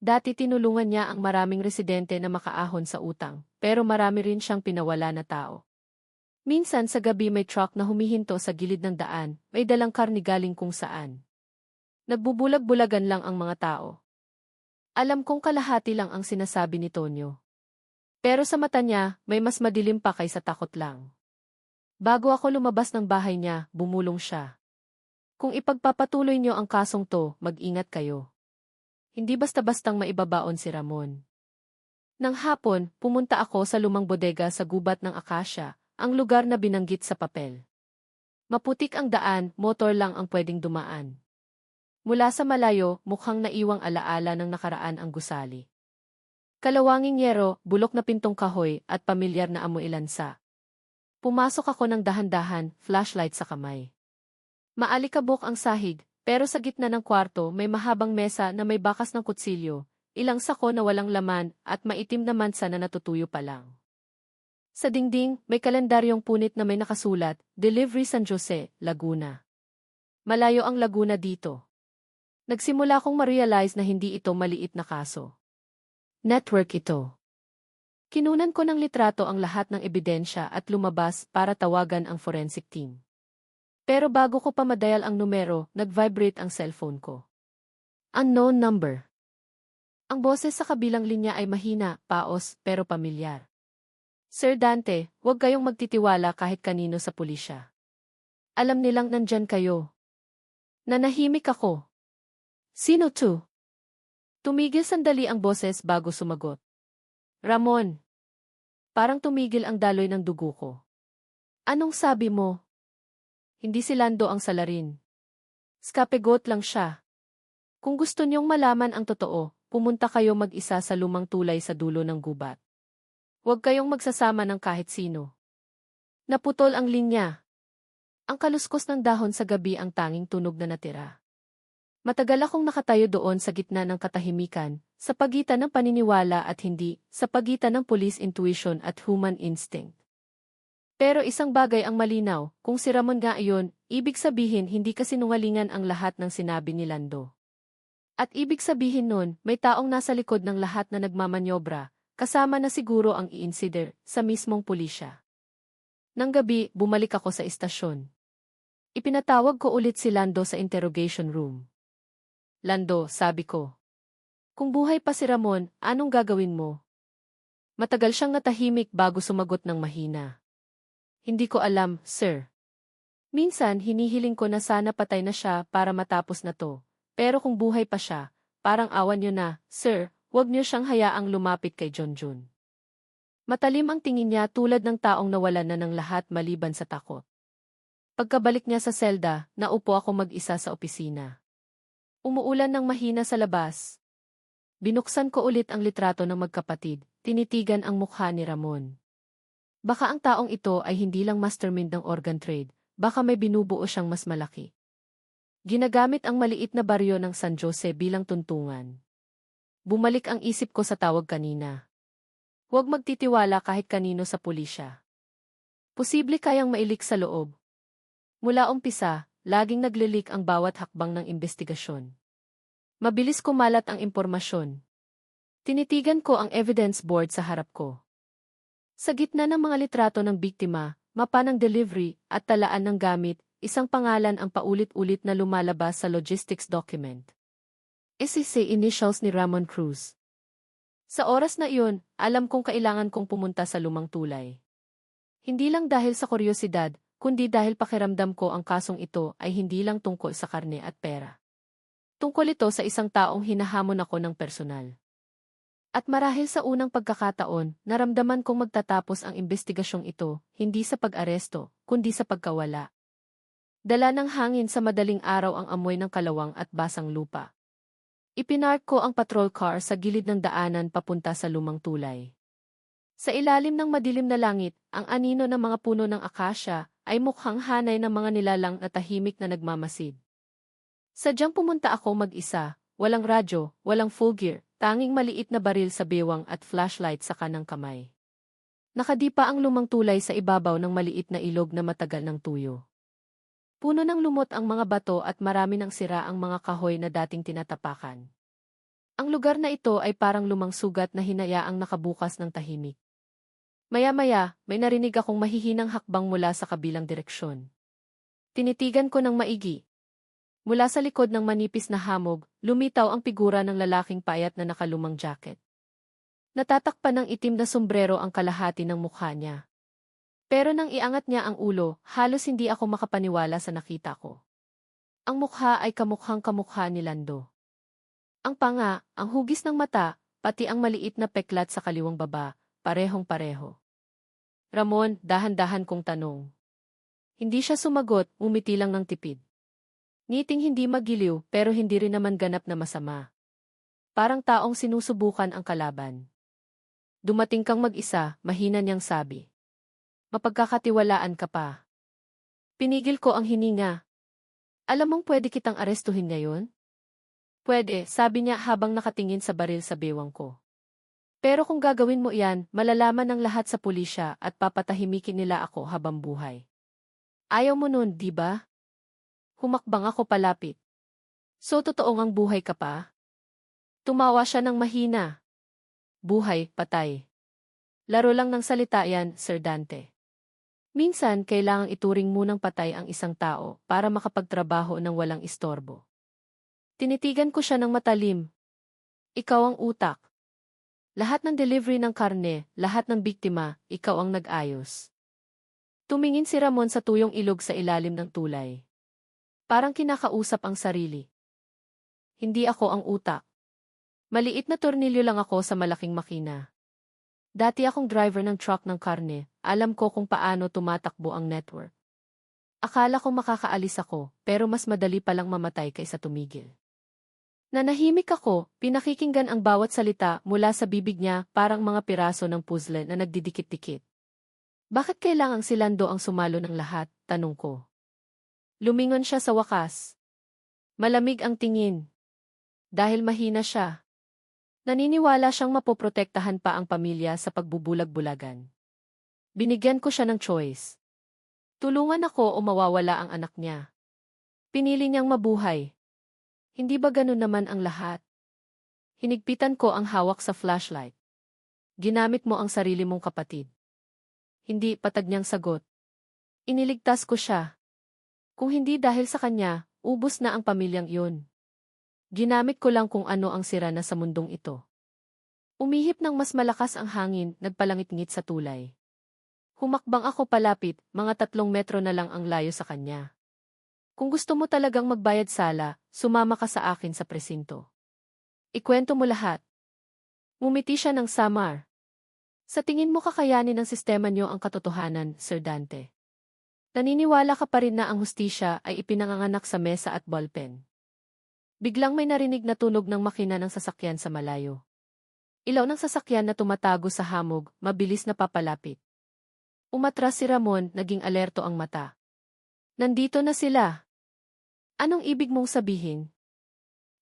Dati tinulungan niya ang maraming residente na makaahon sa utang, pero marami rin siyang pinawala na tao. Minsan sa gabi may truck na humihinto sa gilid ng daan, may dalang karni galing kung saan. Nagbubulag-bulagan lang ang mga tao. Alam kong kalahati lang ang sinasabi ni Tonyo. Pero sa mata niya, may mas madilim pa kaysa takot lang. Bago ako lumabas ng bahay niya, bumulong siya. Kung ipagpapatuloy niyo ang kasong to, mag-ingat kayo. Hindi basta-bastang maibabaon si Ramon. Nang hapon, pumunta ako sa lumang bodega sa gubat ng akasya, ang lugar na binanggit sa papel. Maputik ang daan, motor lang ang pwedeng dumaan. Mula sa malayo, mukhang naiwang alaala ng nakaraan ang gusali. Kalawanging yero, bulok na pintong kahoy, at pamilyar na amoy lansa. Pumasok ako ng dahan-dahan, flashlight sa kamay. Maalikabok ang sahig, pero sa gitna ng kwarto may mahabang mesa na may bakas ng kutsilyo, ilang sako na walang laman, at maitim na mansa na natutuyo pa lang. Sa dingding, may kalendaryong punit na may nakasulat, Delivery San Jose, Laguna. Malayo ang Laguna dito. Nagsimula kong ma-realize na hindi ito maliit na kaso. Network ito. Kinunan ko ng litrato ang lahat ng ebidensya at lumabas para tawagan ang forensic team. Pero bago ko pa madial ang numero, nag-vibrate ang cellphone ko. Unknown number. Ang boses sa kabilang linya ay mahina, paos, pero pamilyar. Sir Dante, huwag kayong magtitiwala kahit kanino sa pulisya. Alam nilang nandyan kayo. Nanahimik ako. Sino to? Tumigil sandali ang boses bago sumagot. Ramon. Parang tumigil ang daloy ng dugo ko. Anong sabi mo? Hindi si Lando ang salarin. Scapegoat lang siya. Kung gusto niyong malaman ang totoo, pumunta kayo mag-isa sa lumang tulay sa dulo ng gubat. Huwag kayong magsasama ng kahit sino. Naputol ang linya. Ang kaluskos ng dahon sa gabi ang tanging tunog na natira. Matagal akong nakatayo doon sa gitna ng katahimikan, sa pagitan ng paniniwala at hindi, sa pagitan ng police intuition at human instinct. Pero isang bagay ang malinaw, kung si Ramon nga iyon, ibig sabihin hindi kasinungalingan ang lahat ng sinabi ni Lando. At ibig sabihin nun, may taong nasa likod ng lahat na nagmamanyobra, kasama na siguro ang i-insider sa mismong pulisya. Nang gabi, bumalik ako sa istasyon. Ipinatawag ko ulit si Lando sa interrogation room. Lando, sabi ko. Kung buhay pa si Ramon, anong gagawin mo? Matagal siyang natahimik bago sumagot ng mahina. Hindi ko alam, sir. Minsan, hinihiling ko na sana patay na siya para matapos na to. Pero kung buhay pa siya, parang awan niyo na, sir, huwag niyo siyang hayaang lumapit kay Junjun. Matalim ang tingin niya tulad ng taong nawalan na ng lahat maliban sa takot. Pagkabalik niya sa selda, naupo ako mag-isa sa opisina. Umuulan ng mahina sa labas. Binuksan ko ulit ang litrato ng magkapatid, tinitigan ang mukha ni Ramon. Baka ang taong ito ay hindi lang mastermind ng organ trade, baka may binubuo siyang mas malaki. Ginagamit ang maliit na baryo ng San Jose bilang tuntungan. Bumalik ang isip ko sa tawag kanina. Huwag magtitiwala kahit kanino sa pulisya. Posible kayang mailik sa loob. Mula umpisa, laging naglilik ang bawat hakbang ng investigasyon. Mabilis kumalat ang impormasyon. Tinitigan ko ang evidence board sa harap ko. Sa gitna ng mga litrato ng biktima, mapa ng delivery, at talaan ng gamit, isang pangalan ang paulit-ulit na lumalabas sa logistics document. SEC initials ni Ramon Cruz. Sa oras na iyon, alam kong kailangan kong pumunta sa lumang tulay. Hindi lang dahil sa kuryosidad, kundi dahil pakiramdam ko ang kasong ito ay hindi lang tungkol sa karne at pera. Tungkol ito sa isang taong hinahamon ako ng personal. At marahil sa unang pagkakataon, naramdaman kong magtatapos ang investigasyong ito, hindi sa pag-aresto, kundi sa pagkawala. Dala ng hangin sa madaling araw ang amoy ng kalawang at basang lupa. Ipinark ko ang patrol car sa gilid ng daanan papunta sa lumang tulay. Sa ilalim ng madilim na langit, ang anino ng mga puno ng akasya ay mukhang hanay ng mga nilalang na tahimik na nagmamasid. Sadyang pumunta ako mag-isa, walang radyo, walang full gear, tanging maliit na baril sa bewang at flashlight sa kanang kamay. Nakadipa ang lumang tulay sa ibabaw ng maliit na ilog na matagal ng tuyo. Puno ng lumot ang mga bato at marami ng sira ang mga kahoy na dating tinatapakan. Ang lugar na ito ay parang lumang sugat na hinayaang nakabukas ng tahimik. Maya-maya, may narinig akong mahihinang hakbang mula sa kabilang direksyon. Tinitigan ko ng maigi. Mula sa likod ng manipis na hamog, lumitaw ang figura ng lalaking payat na nakalumang jacket. Natatakpan ng itim na sombrero ang kalahati ng mukha niya. Pero nang iangat niya ang ulo, halos hindi ako makapaniwala sa nakita ko. Ang mukha ay kamukhang-kamukha ni Lando. Ang panga, ang hugis ng mata, pati ang maliit na peklat sa kaliwang baba, parehong-pareho. Ramon, dahan-dahan kong tanong. Hindi siya sumagot, umiti lang ng tipid. Ngiting hindi magiliw pero hindi rin naman ganap na masama. Parang taong sinusubukan ang kalaban. Dumating kang mag-isa, mahina niyang sabi. Mapagkakatiwalaan ka pa. Pinigil ko ang hininga. Alam mong pwede kitang arestuhin ngayon? Pwede, sabi niya habang nakatingin sa baril sa bewang ko. Pero kung gagawin mo iyan, malalaman ng lahat sa pulisya at papatahimikin nila ako habang buhay. Ayaw mo nun, di ba? Humakbang ako palapit. So totoong ang buhay ka pa? Tumawa siya ng mahina. Buhay, patay. Laro lang ng salita yan, Sir Dante. Minsan, kailangang ituring munang patay ang isang tao para makapagtrabaho ng walang istorbo. Tinitigan ko siya ng matalim. Ikaw ang utak. Lahat ng delivery ng karne, lahat ng biktima, ikaw ang nag-ayos. Tumingin si Ramon sa tuyong ilog sa ilalim ng tulay. Parang kinakausap ang sarili. Hindi ako ang utak. Maliit na tornilyo lang ako sa malaking makina. Dati akong driver ng truck ng karne, alam ko kung paano tumatakbo ang network. Akala ko makakaalis ako, pero mas madali palang mamatay kaysa tumigil. Nanahimik ako, pinakikinggan ang bawat salita mula sa bibig niya parang mga piraso ng puzzle na nagdidikit-dikit. Bakit kailangang si Lando ang sumalo ng lahat, tanong ko. Lumingon siya sa wakas. Malamig ang tingin. Dahil mahina siya. Naniniwala siyang mapoprotektahan pa ang pamilya sa pagbubulag-bulagan. Binigyan ko siya ng choice. Tulungan ako o mawawala ang anak niya. Pinili niyang mabuhay. Hindi ba ganun naman ang lahat? Hinigpitan ko ang hawak sa flashlight. Ginamit mo ang sarili mong kapatid. Hindi, patag niyang sagot. Iniligtas ko siya. Kung hindi dahil sa kanya, ubos na ang pamilyang iyon. Ginamit ko lang kung ano ang sira na sa mundong ito. Umihip ng mas malakas ang hangin, nagpalangit-ngit sa tulay. Humakbang ako palapit, mga 3 metro na lang ang layo sa kanya. Kung gusto mo talagang magbayad sala, sumama ka sa akin sa presinto. Ikwento mo lahat. Ngumiti siya ng samar. Sa tingin mo kakayanin ng sistema niyo ang katotohanan, Sir Dante? Naniniwala ka pa rin na ang hustisya ay ipinanganganak sa mesa at ballpen. Biglang may narinig na tunog ng makina ng sasakyan sa malayo. Ilaw ng sasakyan na tumatago sa hamog, mabilis na papalapit. Umatras si Ramon, naging alerto ang mata. Nandito na sila. Anong ibig mong sabihin?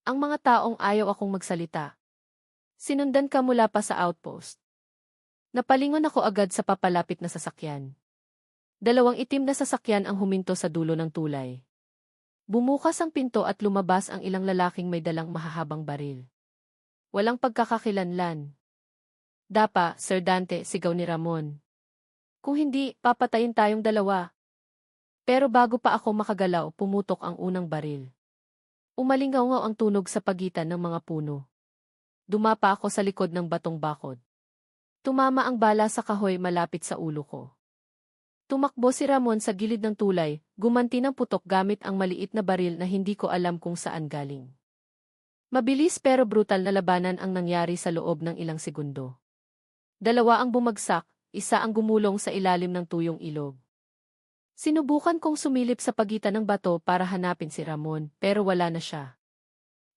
Ang mga taong ayaw akong magsalita. Sinundan ka mula pa sa outpost. Napalingon ako agad sa papalapit na sasakyan. 2 itim na sasakyan ang huminto sa dulo ng tulay. Bumukas ang pinto at lumabas ang ilang lalaking may dalang mahahabang baril. Walang pagkakakilanlan. Dapa, Sir Dante, sigaw ni Ramon. Kung hindi, papatayin tayong 2. Pero bago pa ako makagalaw, pumutok ang unang baril. Umalingaw ang tunog sa pagitan ng mga puno. Dumapa ako sa likod ng batong bakod. Tumama ang bala sa kahoy malapit sa ulo ko. Tumakbo si Ramon sa gilid ng tulay, gumanti ng putok gamit ang maliit na baril na hindi ko alam kung saan galing. Mabilis pero brutal na labanan ang nangyari sa loob ng ilang segundo. 2 ang bumagsak, 1 ang gumulong sa ilalim ng tuyong ilog. Sinubukan kong sumilip sa pagitan ng bato para hanapin si Ramon, pero wala na siya.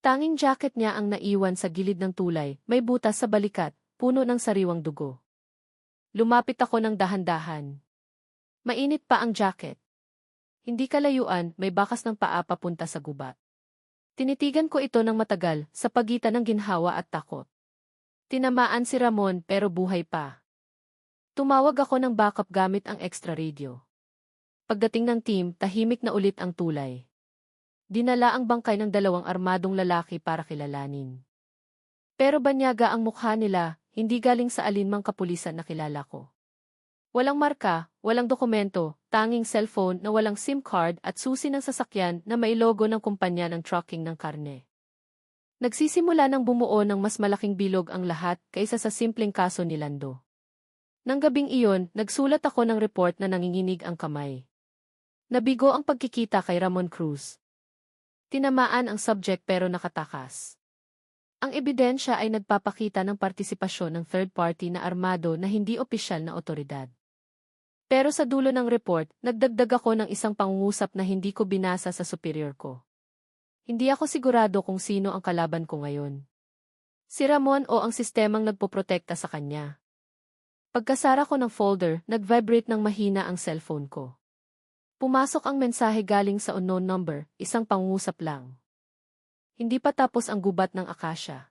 Tanging jacket niya ang naiwan sa gilid ng tulay, may butas sa balikat, puno ng sariwang dugo. Lumapit ako ng dahan-dahan. Mainit pa ang jacket. Hindi kalayuan, may bakas ng paa papunta sa gubat. Tinitigan ko ito ng matagal, sa pagitan ng ginhawa at takot. Tinamaan si Ramon pero buhay pa. Tumawag ako ng backup gamit ang extra radio. Pagdating ng team, tahimik na ulit ang tulay. Dinala ang bangkay ng 2 armadong lalaki para kilalanin. Pero banyaga ang mukha nila, hindi galing sa alinmang kapulisan na kilala ko. Walang marka, walang dokumento, tanging cellphone na walang SIM card at susi ng sasakyan na may logo ng kumpanya ng trucking ng karne. Nagsisimula ng bumuo ng mas malaking bilog ang lahat kaysa sa simpleng kaso ni Lando. Nang gabing iyon, nagsulat ako ng report na nanginginig ang kamay. Nabigo ang pagkikita kay Ramon Cruz. Tinamaan ang subject pero nakatakas. Ang ebidensya ay nagpapakita ng partisipasyon ng third party na armado na hindi opisyal na otoridad. Pero sa dulo ng report, nagdagdag ako ng isang pangungusap na hindi ko binasa sa superior ko. Hindi ako sigurado kung sino ang kalaban ko ngayon. Si Ramon o ang sistemang nagpoprotekta sa kanya. Pagkasara ko ng folder, nag-vibrate ng mahina ang cellphone ko. Pumasok ang mensahe galing sa unknown number, isang pangungusap lang. Hindi pa tapos ang gubat ng akasya.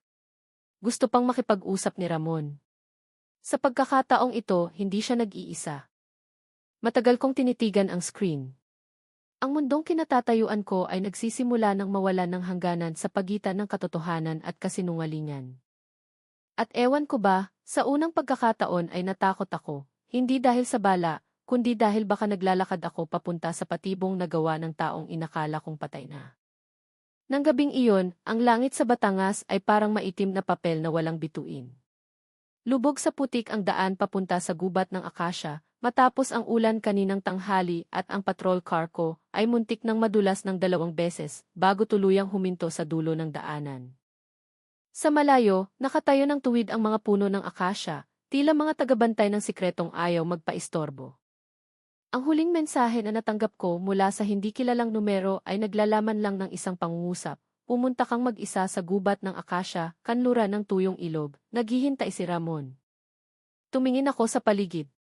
Gusto pang makipag-usap ni Ramon. Sa pagkakataong ito, hindi siya nag-iisa. Matagal kong tinitigan ang screen. Ang mundong kinatatayuan ko ay nagsisimula ng mawalan ng hangganan sa pagitan ng katotohanan at kasinungalingan. At ewan ko ba, sa unang pagkakataon ay natakot ako, hindi dahil sa bala, kundi dahil baka naglalakad ako papunta sa patibong nagawa ng taong inakala kong patay na. Nang gabing iyon, ang langit sa Batangas ay parang maitim na papel na walang bituin. Lubog sa putik ang daan papunta sa gubat ng akasya, matapos ang ulan kaninang tanghali at ang patrol car ko ay muntik ng madulas ng 2 beses bago tuluyang huminto sa dulo ng daanan. Sa malayo, nakatayo ng tuwid ang mga puno ng akasya, tila mga tagabantay ng sikretong ayaw magpaistorbo. Ang huling mensahe na natanggap ko mula sa hindi kilalang numero ay naglalaman lang ng isang pangungusap. Pumunta kang mag-isa sa gubat ng akasya, kanluran ng tuyong ilog, naghihintay si Ramon. Tumingin ako sa paligid.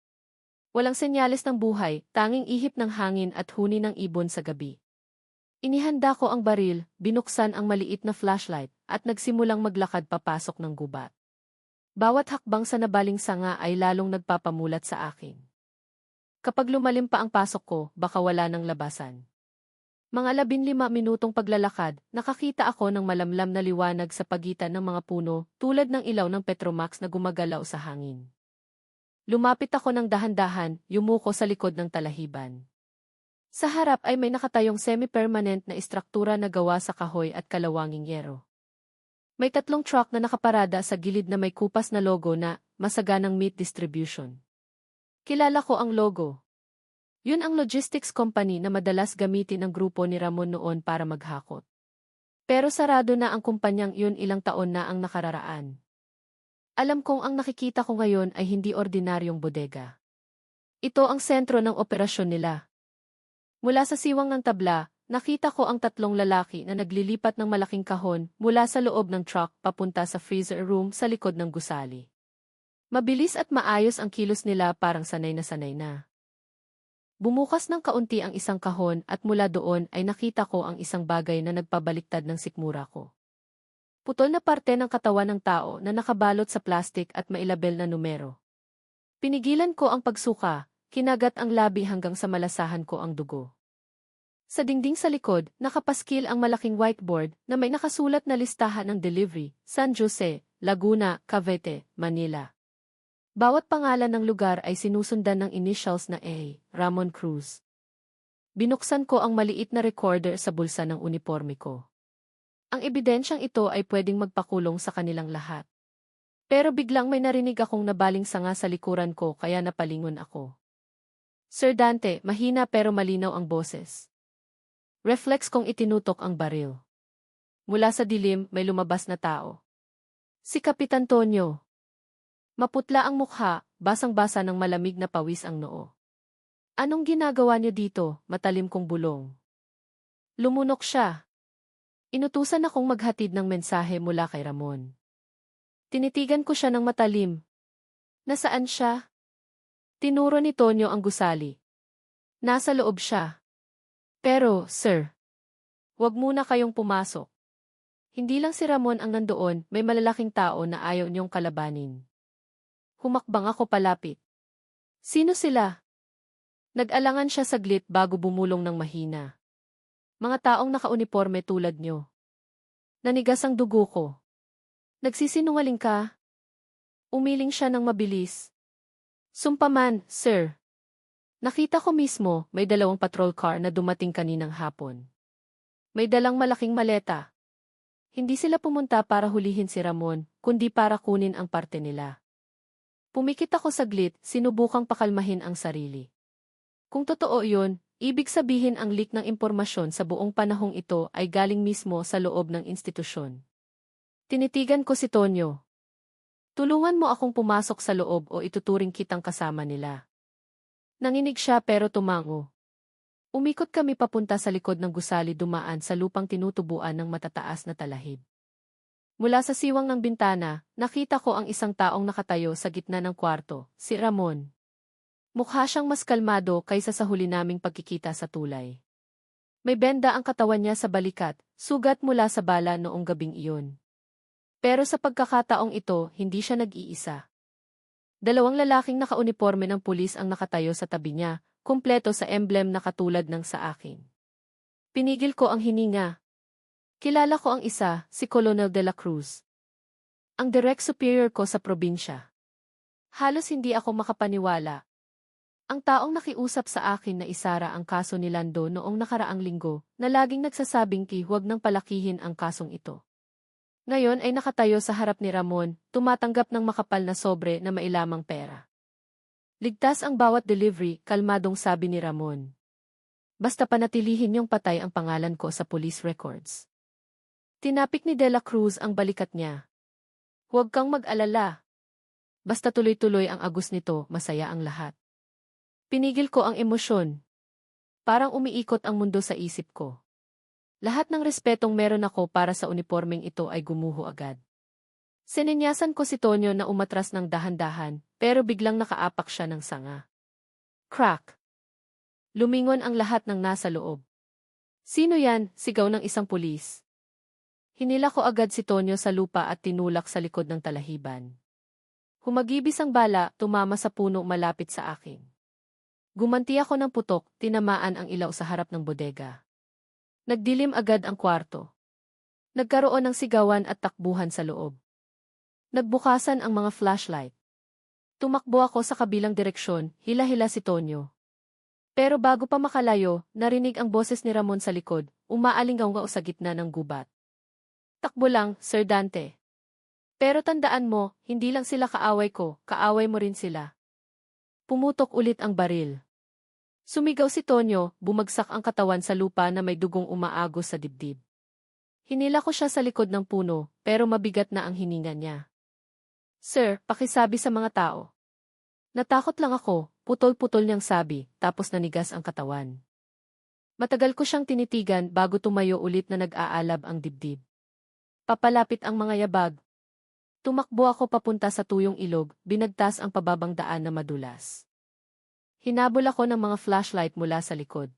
Walang senyales ng buhay, tanging ihip ng hangin at huni ng ibon sa gabi. Inihanda ko ang baril, binuksan ang maliit na flashlight, at nagsimulang maglakad papasok ng gubat. Bawat hakbang sa nabaling sanga ay lalong nagpapamulat sa akin. Kapag lumalim pa ang pasok ko, baka wala ng labasan. Mga 15 minutong paglalakad, nakakita ako ng malamlam na liwanag sa pagitan ng mga puno, tulad ng ilaw ng Petromax na gumagalaw sa hangin. Lumapit ako ng dahan-dahan, yumuko sa likod ng talahiban. Sa harap ay may nakatayong semi-permanent na istruktura na gawa sa kahoy at kalawanging yero. May 3 truck na nakaparada sa gilid na may kupas na logo na Masaganang Meat Distribution. Kilala ko ang logo. Yun ang logistics company na madalas gamitin ng grupo ni Ramon noon para maghakot. Pero sarado na ang kumpanyang yun ilang taon na ang nakararaan. Alam kong ang nakikita ko ngayon ay hindi ordinaryong bodega. Ito ang sentro ng operasyon nila. Mula sa siwang ng tabla, nakita ko ang 3 lalaki na naglilipat ng malaking kahon mula sa loob ng truck papunta sa freezer room sa likod ng gusali. Mabilis at maayos ang kilos nila, parang sanay na sanay na. Bumukas ng kaunti ang isang kahon at mula doon ay nakita ko ang isang bagay na nagpabaliktad ng sikmura ko. Putol na parte ng katawan ng tao na nakabalot sa plastik at mailabel na numero. Pinigilan ko ang pagsuka, kinagat ang labi hanggang sa malasahan ko ang dugo. Sa dingding sa likod, nakapaskil ang malaking whiteboard na may nakasulat na listahan ng delivery, San Jose, Laguna, Cavite, Manila. Bawat pangalan ng lugar ay sinusundan ng initials na A, Ramon Cruz. Binuksan ko ang maliit na recorder sa bulsa ng uniforme ko. Ang ebidensyang ito ay pwedeng magpakulong sa kanilang lahat. Pero biglang may narinig akong nabaling sanga sa likuran ko kaya napalingon ako. Sir Dante, mahina pero malinaw ang boses. Reflex kong itinutok ang baril. Mula sa dilim may lumabas na tao. Si Kapitan Tonyo. Maputla ang mukha, basang-basa ng malamig na pawis ang noo. Anong ginagawa niyo dito, matalim kong bulong? Lumunok siya. Inutusan akong maghatid ng mensahe mula kay Ramon. Tinitigan ko siya ng matalim. Nasaan siya? Tinuro ni Tonyo ang gusali. Nasa loob siya. Pero, sir, wag muna kayong pumasok. Hindi lang si Ramon ang nandoon, may malalaking tao na ayaw niyong kalabanin. Humakbang ako palapit. Sino sila? Nag-alangan siya saglit bago bumulong ng mahina. Mga taong nakauniporme tulad nyo. Nanigas ang dugo ko. Nagsisinungaling ka? Umiling siya ng mabilis. Sumpaman, sir. Nakita ko mismo, may 2 patrol car na dumating kaninang hapon. May dalang malaking maleta. Hindi sila pumunta para hulihin si Ramon, kundi para kunin ang parte nila. Pumikit ako saglit, sinubukang pakalmahin ang sarili. Kung totoo yun, ibig sabihin ang leak ng impormasyon sa buong panahong ito ay galing mismo sa loob ng institusyon. Tinitigan ko si Tonyo. Tulungan mo akong pumasok sa loob o ituturing kitang kasama nila. Nanginig siya pero tumango. Umikot kami papunta sa likod ng gusali, dumaan sa lupang tinutubuan ng matataas na talahib. Mula sa siwang ng bintana, nakita ko ang isang taong nakatayo sa gitna ng kwarto, si Ramon. Mukha siyang mas kalmado kaysa sa huli naming pagkikita sa tulay. May benda ang katawan niya sa balikat, sugat mula sa bala noong gabing iyon. Pero sa pagkakataong ito, hindi siya nag-iisa. 2 lalaking nakauniporme ng pulis ang nakatayo sa tabi niya, kumpleto sa emblem na katulad ng sa akin. Pinigil ko ang hininga. Kilala ko ang isa, si Colonel de la Cruz. Ang direct superior ko sa probinsya. Halos hindi ako makapaniwala. Ang taong nakiusap sa akin na isara ang kaso ni Lando noong nakaraang linggo, na laging nagsasabing huwag nang palakihin ang kasong ito. Ngayon ay nakatayo sa harap ni Ramon, tumatanggap ng makapal na sobre na mailamang pera. Ligtas ang bawat delivery, kalmadong sabi ni Ramon. Basta panatilihin niyong patay ang pangalan ko sa police records. Tinapik ni De La Cruz ang balikat niya. Huwag kang mag-alala. Basta tuloy-tuloy ang agos nito, masaya ang lahat. Pinigil ko ang emosyon. Parang umiikot ang mundo sa isip ko. Lahat ng respetong meron ako para sa unipormeng ito ay gumuho agad. Sininyasan ko si Tonyo na umatras ng dahan-dahan, pero biglang nakaapak siya ng sanga. Crack! Lumingon ang lahat ng nasa loob. Sino yan? Sigaw ng isang pulis. Hinila ko agad si Tonyo sa lupa at tinulak sa likod ng talahiban. Humagibis ang bala, tumama sa puno malapit sa akin. Gumanti ako ng putok, tinamaan ang ilaw sa harap ng bodega. Nagdilim agad ang kwarto. Nagkaroon ng sigawan at takbuhan sa loob. Nagbukasan ang mga flashlight. Tumakbo ako sa kabilang direksyon, hila-hila si Tonyo. Pero bago pa makalayo, narinig ang boses ni Ramon sa likod, umaalingaw sa gitna ng gubat. Takbo lang, Sir Dante. Pero tandaan mo, hindi lang sila kaaway ko, kaaway mo rin sila. Pumutok ulit ang baril. Sumigaw si Tonyo, bumagsak ang katawan sa lupa na may dugong umaagos sa dibdib. Hinila ko siya sa likod ng puno, pero mabigat na ang hininga niya. Sir, pakisabi sa mga tao. Natakot lang ako, putol-putol niyang sabi, tapos nanigas ang katawan. Matagal ko siyang tinitigan bago tumayo ulit na nag-aalab ang dibdib. Papalapit ang mga yabag. Tumakbo ako papunta sa tuyong ilog, binagtas ang pababang daan na madulas. Hinabol ako ng mga flashlight mula sa likod.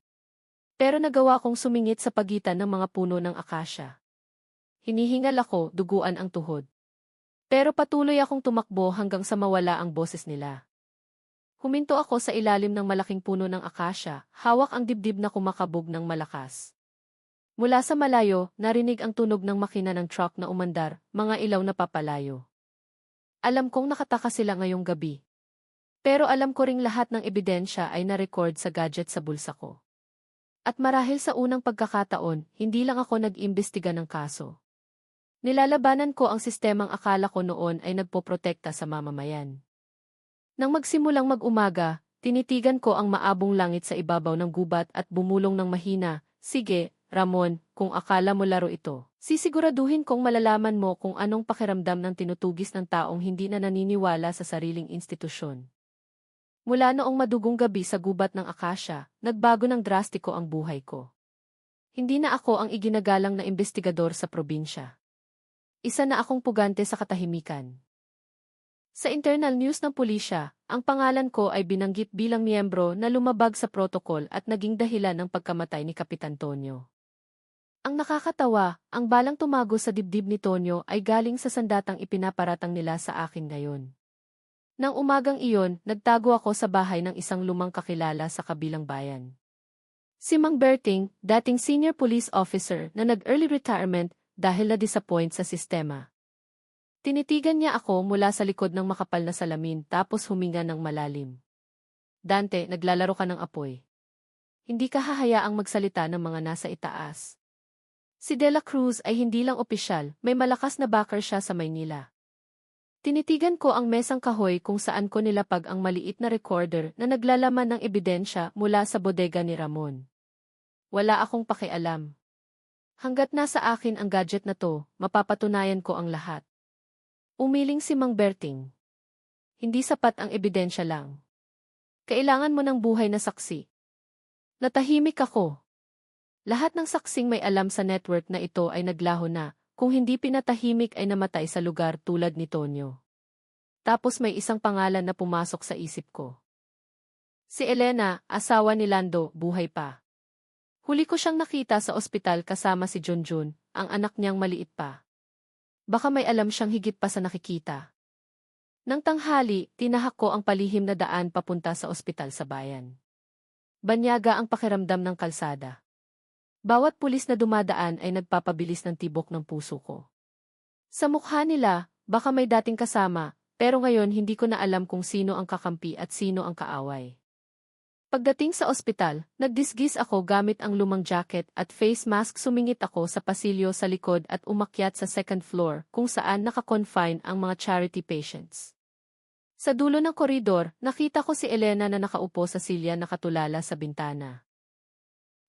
Pero nagawa kong sumingit sa pagitan ng mga puno ng akasya. Hinihingal ako, duguan ang tuhod. Pero patuloy akong tumakbo hanggang sa mawala ang boses nila. Huminto ako sa ilalim ng malaking puno ng akasya, hawak ang dibdib na kumakabog ng malakas. Mula sa malayo, narinig ang tunog ng makina ng truck na umandar, mga ilaw na papalayo. Alam kong nakataka sila ngayong gabi. Pero alam ko ring lahat ng ebidensya ay na-record sa gadget sa bulsa ko. At marahil sa unang pagkakataon, hindi lang ako nag-imbestiga ng kaso. Nilalabanan ko ang sistemang akala ko noon ay nagpoprotekta sa mamamayan. Nang magsimulang mag-umaga, tinitigan ko ang maabong langit sa ibabaw ng gubat at bumulong ng mahina, sige, Ramon, kung akala mo laro ito, sisiguraduhin kong malalaman mo kung anong pakiramdam ng tinutugis ng taong hindi na naniniwala sa sariling institusyon. Mula noong madugong gabi sa gubat ng akasya, nagbago ng drastiko ang buhay ko. Hindi na ako ang iginagalang na investigador sa probinsya. Isa na akong pugante sa katahimikan. Sa internal news ng pulisya, ang pangalan ko ay binanggit bilang miyembro na lumabag sa protokol at naging dahilan ng pagkamatay ni Kapitan Tonyo. Ang nakakatawa, ang balang tumago sa dibdib ni Tonyo ay galing sa sandatang ipinaparatang nila sa akin ngayon. Nang umagang iyon, nagtago ako sa bahay ng isang lumang kakilala sa kabilang bayan. Si Mang Berting, dating senior police officer na nag-early retirement dahil na-disappoint sa sistema. Tinitigan niya ako mula sa likod ng makapal na salamin tapos huminga ng malalim. Dante, naglalaro ka ng apoy. Hindi ka hahayaang magsalita ng mga nasa itaas. Si De La Cruz ay hindi lang opisyal, may malakas na backer siya sa Maynila. Tinitigan ko ang mesang kahoy kung saan ko nilapag ang maliit na recorder na naglalaman ng ebidensya mula sa bodega ni Ramon. Wala akong pakialam. Hanggat nasa akin ang gadget na to, mapapatunayan ko ang lahat. Umiling si Mang Berting. Hindi sapat ang ebidensya lang. Kailangan mo ng buhay na saksi. Natahimik ako. Lahat ng saksing may alam sa network na ito ay naglaho na, kung hindi pinatahimik ay namatay sa lugar tulad ni Tonyo. Tapos may isang pangalan na pumasok sa isip ko. Si Elena, asawa ni Lando, buhay pa. Huli ko siyang nakita sa ospital kasama si Junjun, ang anak niyang maliit pa. Baka may alam siyang higit pa sa nakikita. Nang tanghali, tinahak ko ang palihim na daan papunta sa ospital sa bayan. Banyaga ang pakiramdam ng kalsada. Bawat pulis na dumadaan ay nagpapabilis ng tibok ng puso ko. Sa mukha nila, baka may dating kasama, pero ngayon hindi ko na alam kung sino ang kakampi at sino ang kaaway. Pagdating sa ospital, nagdisgis ako gamit ang lumang jacket at face mask. Sumingit ako sa pasilyo sa likod at umakyat sa second floor kung saan nakakonfine ang mga charity patients. Sa dulo ng koridor, nakita ko si Elena na nakaupo sa silya nakatulala sa bintana.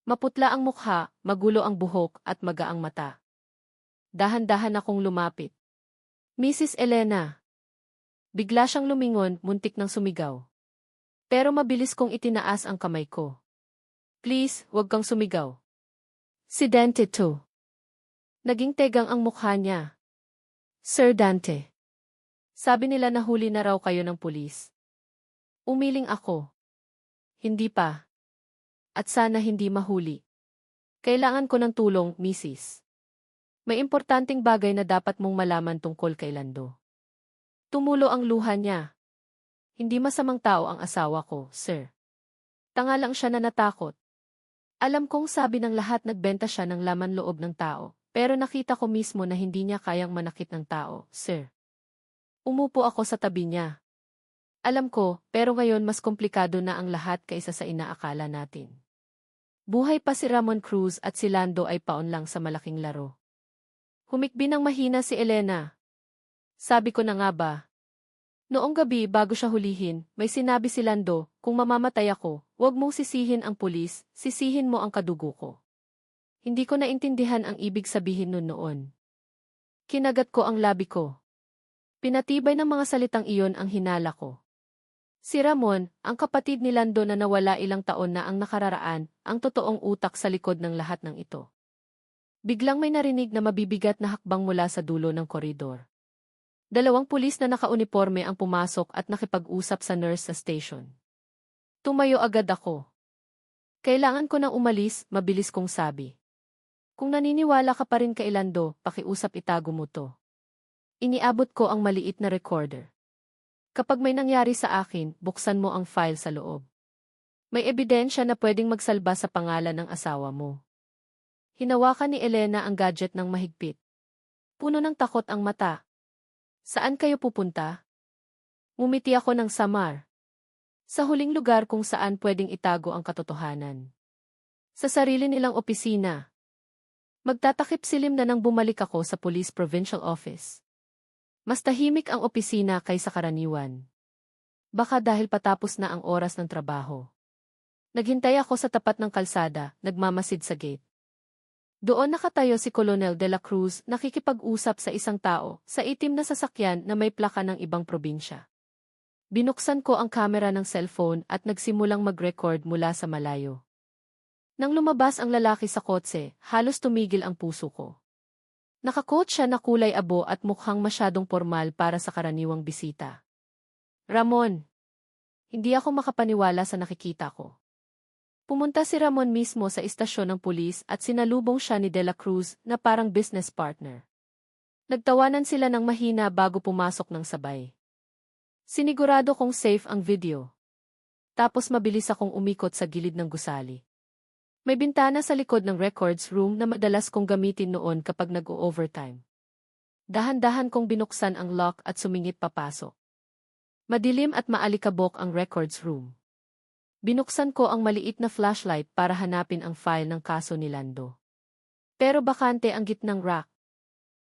Maputla ang mukha, magulo ang buhok at magaang mata. Dahan-dahan akong lumapit. Mrs. Elena. Bigla siyang lumingon, muntik nang sumigaw. Pero mabilis kong itinaas ang kamay ko. Please, huwag kang sumigaw. Si Dante to. Naging tegang ang mukha niya. Sir Dante. Sabi nila na huli na raw kayo ng pulis. Umiling ako. Hindi pa. At sana hindi mahuli. Kailangan ko ng tulong, Mrs. May importanteng bagay na dapat mong malaman tungkol kay Lando. Tumulo ang luha niya. Hindi masamang tao ang asawa ko, sir. Tanga lang siya na natakot. Alam kong sabi ng lahat nagbenta siya ng laman loob ng tao, pero nakita ko mismo na hindi niya kayang manakit ng tao, sir. Umupo ako sa tabi niya. Alam ko, pero ngayon mas komplikado na ang lahat kaysa sa inaakala natin. Buhay pa si Ramon Cruz at si Lando ay paon lang sa malaking laro. Humikbi ng mahina si Elena. Sabi ko na nga ba? Noong gabi bago siya hulihin, may sinabi si Lando, kung mamamatay ako, huwag mong sisihin ang pulis, sisihin mo ang kadugo ko. Hindi ko naintindihan ang ibig sabihin noon. Kinagat ko ang labi ko. Pinatibay ng mga salitang iyon ang hinala ko. Si Ramon, ang kapatid ni Lando na nawala ilang taon na ang nakararaan, ang totoong utak sa likod ng lahat ng ito. Biglang may narinig na mabibigat na hakbang mula sa dulo ng koridor. 2 pulis na nakauniporme ang pumasok at nakipag-usap sa nurse sa station. Tumayo agad ako. Kailangan ko nang umalis, mabilis kong sabi. Kung naniniwala ka pa rin kay Lando, pakiusap itago mo to. Iniabot ko ang maliit na recorder. Kapag may nangyari sa akin, buksan mo ang file sa loob. May ebidensya na pwedeng magsalba sa pangalan ng asawa mo. Hinawakan ni Elena ang gadget ng mahigpit. Puno ng takot ang mata. Saan kayo pupunta? Ngumiti ako ng samar. Sa huling lugar kung saan pwedeng itago ang katotohanan. Sa sarili nilang opisina. Magtatakip silim na nang bumalik ako sa Police Provincial Office. Mas tahimik ang opisina kaysa karaniwan. Baka dahil patapos na ang oras ng trabaho. Naghintay ako sa tapat ng kalsada, nagmamasid sa gate. Doon nakatayo si Colonel De La Cruz nakikipag-usap sa isang tao sa itim na sasakyan na may plaka ng ibang probinsya. Binuksan ko ang kamera ng cellphone at nagsimulang mag-record mula sa malayo. Nang lumabas ang lalaki sa kotse, halos tumigil ang puso ko. Nakakot siya na kulay abo at mukhang masyadong formal para sa karaniwang bisita. Ramon. Hindi ako makapaniwala sa nakikita ko. Pumunta si Ramon mismo sa istasyon ng pulis at sinalubong siya ni De La Cruz na parang business partner. Nagtawanan sila ng mahina bago pumasok ng sabay. Sinigurado kong safe ang video. Tapos mabilis akong umikot sa gilid ng gusali. May bintana sa likod ng records room na madalas kong gamitin noon kapag nag-o-overtime. Dahan-dahan kong binuksan ang lock at sumingit papasok. Madilim at maalikabok ang records room. Binuksan ko ang maliit na flashlight para hanapin ang file ng kaso ni Lando. Pero bakante ang gitnang rack.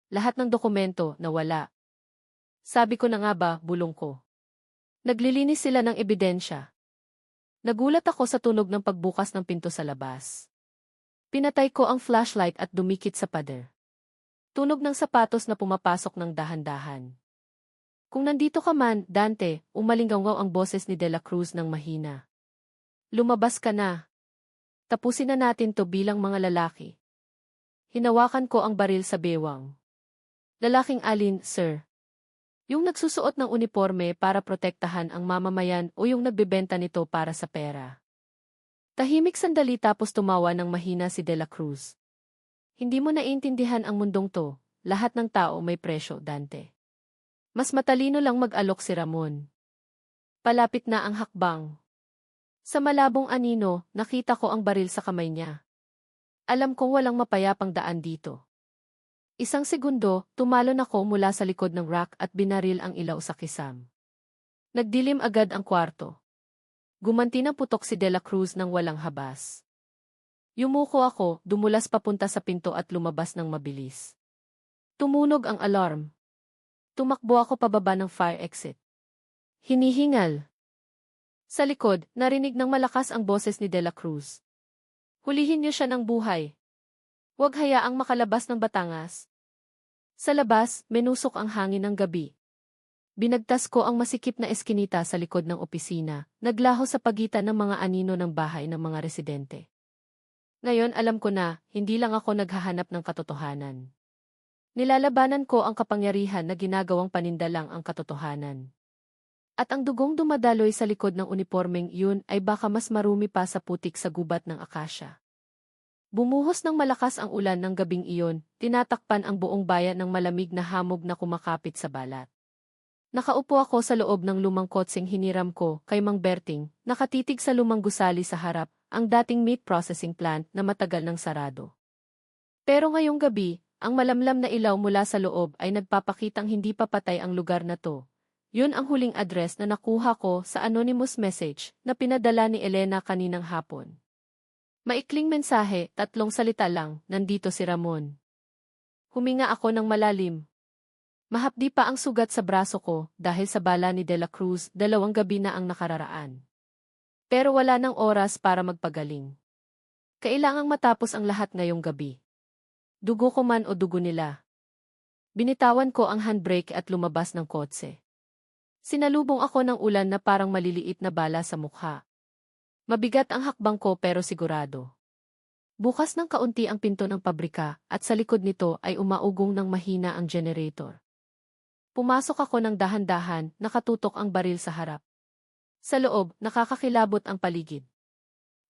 Lahat ng dokumento nawala. Sabi ko na nga ba, bulong ko. Naglilinis sila ng ebidensya. Nagulat ako sa tunog ng pagbukas ng pinto sa labas. Pinatay ko ang flashlight at dumikit sa pader. Tunog ng sapatos na pumapasok ng dahan-dahan. Kung nandito ka man, Dante, umalinggaw ang boses ni De La Cruz ng mahina. Lumabas ka na. Tapusin na natin to bilang mga lalaki. Hinawakan ko ang baril sa bewang. Lalaking alin, sir? Yung nagsusuot ng uniforme para protektahan ang mamamayan o yung nagbebenta nito para sa pera? Tahimik sandali tapos tumawa ng mahina si De La Cruz. Hindi mo naiintindihan ang mundong to, lahat ng tao may presyo, Dante. Mas matalino lang mag-alok si Ramon. Palapit na ang hakbang. Sa malabong anino, nakita ko ang baril sa kamay niya. Alam kong walang mapayapang daan dito. Isang segundo, tumalon ako mula sa likod ng rack at binaril ang ilaw sa kisam. Nagdilim agad ang kwarto. Gumanti ng putok si De La Cruz ng walang habas. Yumuko ako, dumulas papunta sa pinto at lumabas ng mabilis. Tumunog ang alarm. Tumakbo ako pababa ng fire exit. Hinihingal. Sa likod, narinig ng malakas ang boses ni De La Cruz. Hulihin niyo siya ng buhay. Huwag hayaang makalabas ng Batangas. Sa labas, menusok ang hangin ng gabi. Binagtas ko ang masikip na eskinita sa likod ng opisina, naglaho sa pagitan ng mga anino ng bahay ng mga residente. Ngayon alam ko na, hindi lang ako naghahanap ng katotohanan. Nilalabanan ko ang kapangyarihan na ginagawang panindalang ang katotohanan. At ang dugong dumadaloy sa likod ng unipormeng iyon ay baka mas marumi pa sa putik sa gubat ng akasya. Bumuhos ng malakas ang ulan ng gabing iyon, tinatakpan ang buong bayan ng malamig na hamog na kumakapit sa balat. Nakaupo ako sa loob ng lumang kotseng hiniram ko kay Mang Berting, nakatitig sa lumang gusali sa harap, ang dating meat processing plant na matagal nang sarado. Pero ngayong gabi, ang malamlam na ilaw mula sa loob ay nagpapakitang hindi pa patay ang lugar na to. Yun ang huling address na nakuha ko sa anonymous message na pinadala ni Elena kaninang hapon. Maikling mensahe, 3 salita lang, nandito si Ramon. Huminga ako ng malalim. Mahapdi pa ang sugat sa braso ko dahil sa bala ni De La Cruz, 2 gabi na ang nakararaan. Pero wala nang oras para magpagaling. Kailangang matapos ang lahat ngayong gabi. Dugo ko man o dugo nila. Binitawan ko ang handbrake at lumabas ng kotse. Sinalubong ako ng ulan na parang maliliit na bala sa mukha. Mabigat ang hakbang ko pero sigurado. Bukas ng kaunti ang pinto ng pabrika at sa likod nito ay umaugong ng mahina ang generator. Pumasok ako ng dahan-dahan, nakatutok ang baril sa harap. Sa loob, nakakakilabot ang paligid.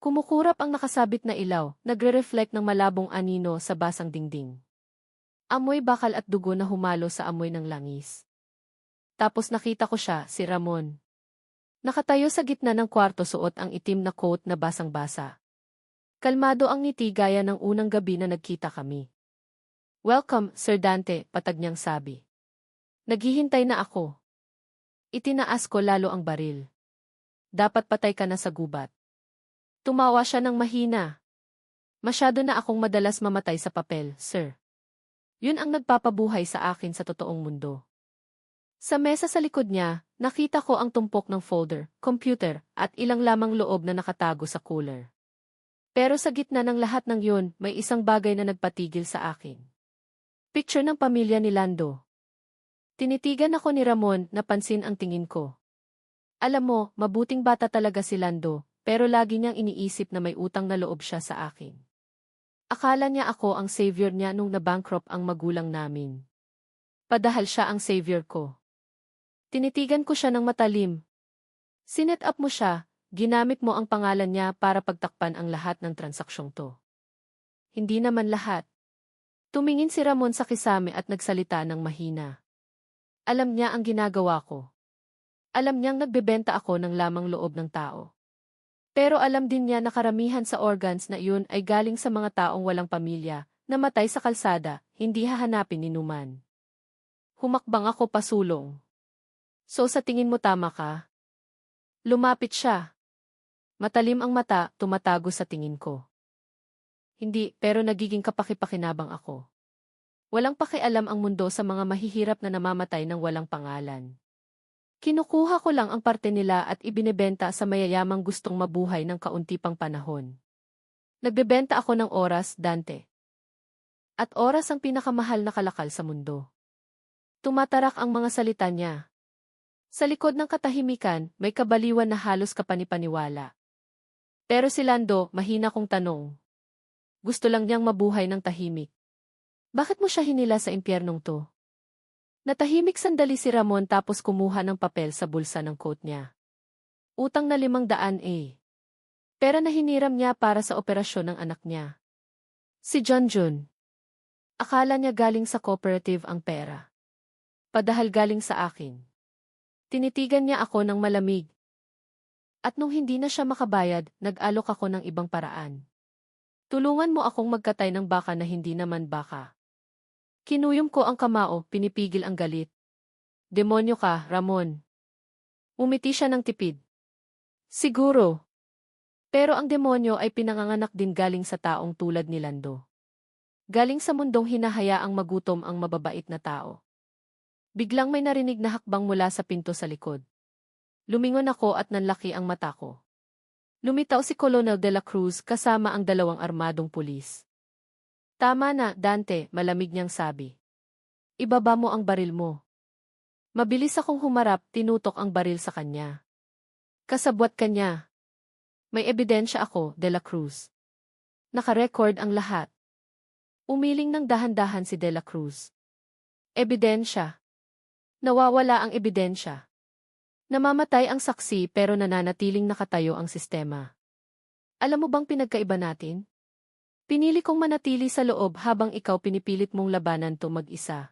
Kumukurap ang nakasabit na ilaw, nagre-reflect ng malabong anino sa basang dingding. Amoy bakal at dugo na humalo sa amoy ng langis. Tapos nakita ko siya, si Ramon. Nakatayo sa gitna ng kwarto, suot ang itim na coat na basang-basa. Kalmado ang ngiti gaya ng unang gabi na nagkita kami. "Welcome, Sir Dante," patag niyang sabi. Naghihintay na ako. Itinaas ko lalo ang baril. "Dapat patay ka na sa gubat." Tumawa siya ng mahina. "Masyado na akong madalas mamatay sa papel, sir. Yun ang nagpapabuhay sa akin sa totoong mundo." Sa mesa sa likod niya, nakita ko ang tumpok ng folder, computer, at ilang lamang loob na nakatago sa cooler. Pero sa gitna ng lahat ng yun, may isang bagay na nagpatigil sa akin. Picture ng pamilya ni Lando. Tinitigan ako ni Ramon, napansin ang tingin ko. Alam mo, mabuting bata talaga si Lando. Pero lagi niyang iniisip na may utang na loob siya sa akin. Akala niya ako ang savior niya nung nabankrupt ang magulang namin. Padahal siya ang savior ko. Tinitigan ko siya ng matalim. "Sinet up mo siya, ginamit mo ang pangalan niya para pagtakpan ang lahat ng transaksyong to." "Hindi naman lahat." Tumingin si Ramon sa kisame at nagsalita ng mahina. "Alam niya ang ginagawa ko. Alam niyang nagbebenta ako ng lamang loob ng tao. Pero alam din niya na karamihan sa organs na iyon ay galing sa mga taong walang pamilya, namatay sa kalsada, hindi hahanapin ni Numan." Humakbang ako pasulong. "So sa tingin mo tama ka?" Lumapit siya. Matalim ang mata, tumatago sa tingin ko. "Hindi, pero nagiging kapaki-pakinabang ako. Walang pakialam ang mundo sa mga mahihirap na namamatay ng walang pangalan. Kinukuha ko lang ang parte nila at ibinebenta sa mayayamang gustong mabuhay ng kaunti pang panahon. Nagbebenta ako ng oras, Dante. At oras ang pinakamahal na kalakal sa mundo." Tumatarak ang mga salita niya. Sa likod ng katahimikan, may kabaliwan na halos kapanipaniwala. Pero si Lando, mahina kong tanong. Gusto lang niyang mabuhay ng tahimik. "Bakit mo siya hinila sa impyernong to?" Natahimik sandali si Ramon tapos kumuha ng papel sa bulsa ng coat niya. "Utang na 500 eh. Pera na hiniram niya para sa operasyon ng anak niya. Si John Jun. Akala niya galing sa cooperative ang pera. Padahal galing sa akin." Tinitigan niya ako ng malamig. At nung hindi na siya makabayad, nag-alok ako ng ibang paraan. "Tulungan mo akong magkatay ng baka na hindi naman baka." Kinuyom ko ang kamao, pinipigil ang galit. "Demonyo ka, Ramon." Umiti siya ng tipid. "Siguro. Pero ang demonyo ay pinanganganak din galing sa taong tulad ni Lando. Galing sa mundong hinahayaang magutom ang mababait na tao." Biglang may narinig na hakbang mula sa pinto sa likod. Lumingon ako at nanlaki ang mata ko. Lumitaw si Colonel De La Cruz kasama ang 2 armadong pulis. "Tama na, Dante," malamig niyang sabi. "Ibaba mo ang baril mo." Mabilis akong humarap, tinutok ang baril sa kanya. "Kasabwat ka niya." "May ebidensya ako, De La Cruz. Naka-record ang lahat." Umiling ng dahan-dahan si De La Cruz. "Ebidensya?" "Nawawala ang ebidensya. Namamatay ang saksi pero nananatiling nakatayo ang sistema. Alam mo bang pinagkaiba natin? Pinili kong manatili sa loob habang ikaw pinipilit mong labanan to mag-isa."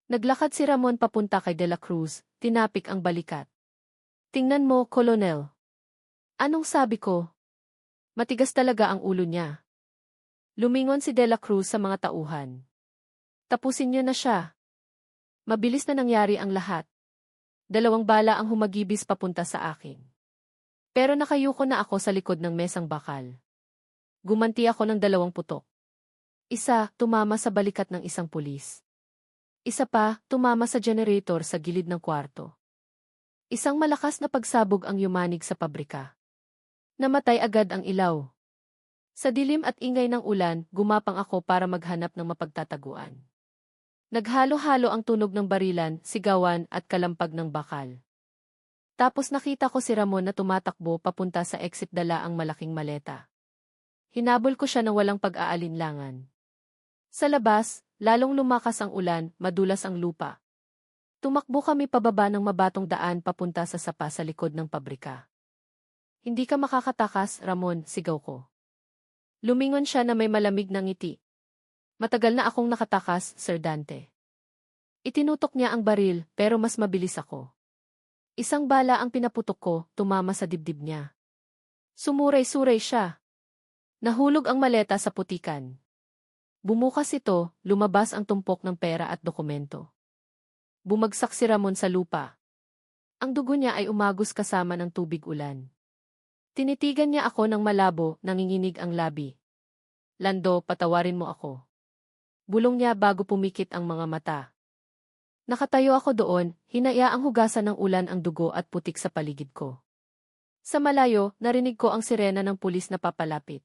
Naglakad si Ramon papunta kay De La Cruz, tinapik ang balikat. "Tingnan mo, Kolonel." "Anong sabi ko?" Matigas talaga ang ulo niya. Lumingon si De La Cruz sa mga tauhan. Tapusin niyo na siya. Mabilis na nangyari ang lahat. 2 bala ang humagibis papunta sa akin. Pero nakayuko na ako sa likod ng mesang bakal. Gumanti ako ng 2 putok. Isa, tumama sa balikat ng isang pulis. Isa pa, tumama sa generator sa gilid ng kwarto. Isang malakas na pagsabog ang yumanig sa pabrika. Namatay agad ang ilaw. Sa dilim at ingay ng ulan, gumapang ako para maghanap ng mapagtataguan. Naghalo-halo ang tunog ng barilan, sigawan at kalampag ng bakal. Tapos nakita ko si Ramon na tumatakbo papunta sa exit dala ang malaking maleta. Hinabol ko siya na walang pag-aalinlangan. Sa labas, lalong lumakas ang ulan, madulas ang lupa. Tumakbo kami pababa ng mabatong daan papunta sa sapa sa likod ng pabrika. Hindi ka makakatakas, Ramon, sigaw ko. Lumingon siya na may malamig na ngiti. Matagal na akong nakatakas, Sir Dante. Itinutok niya ang baril, pero mas mabilis ako. Isang bala ang pinaputok ko, tumama sa dibdib niya. Sumuray-suray siya. Nahulog ang maleta sa putikan. Bumukas ito, lumabas ang tumpok ng pera at dokumento. Bumagsak si Ramon sa lupa. Ang dugo niya ay umagos kasama ng tubig ulan. Tinitigan niya ako ng malabo, nanginginig ang labi. Lando, patawarin mo ako. Bulong niya bago pumikit ang mga mata. Nakatayo ako doon, hinayaang hugasan ng ulan ang dugo at putik sa paligid ko. Sa malayo, narinig ko ang sirena ng pulis na papalapit.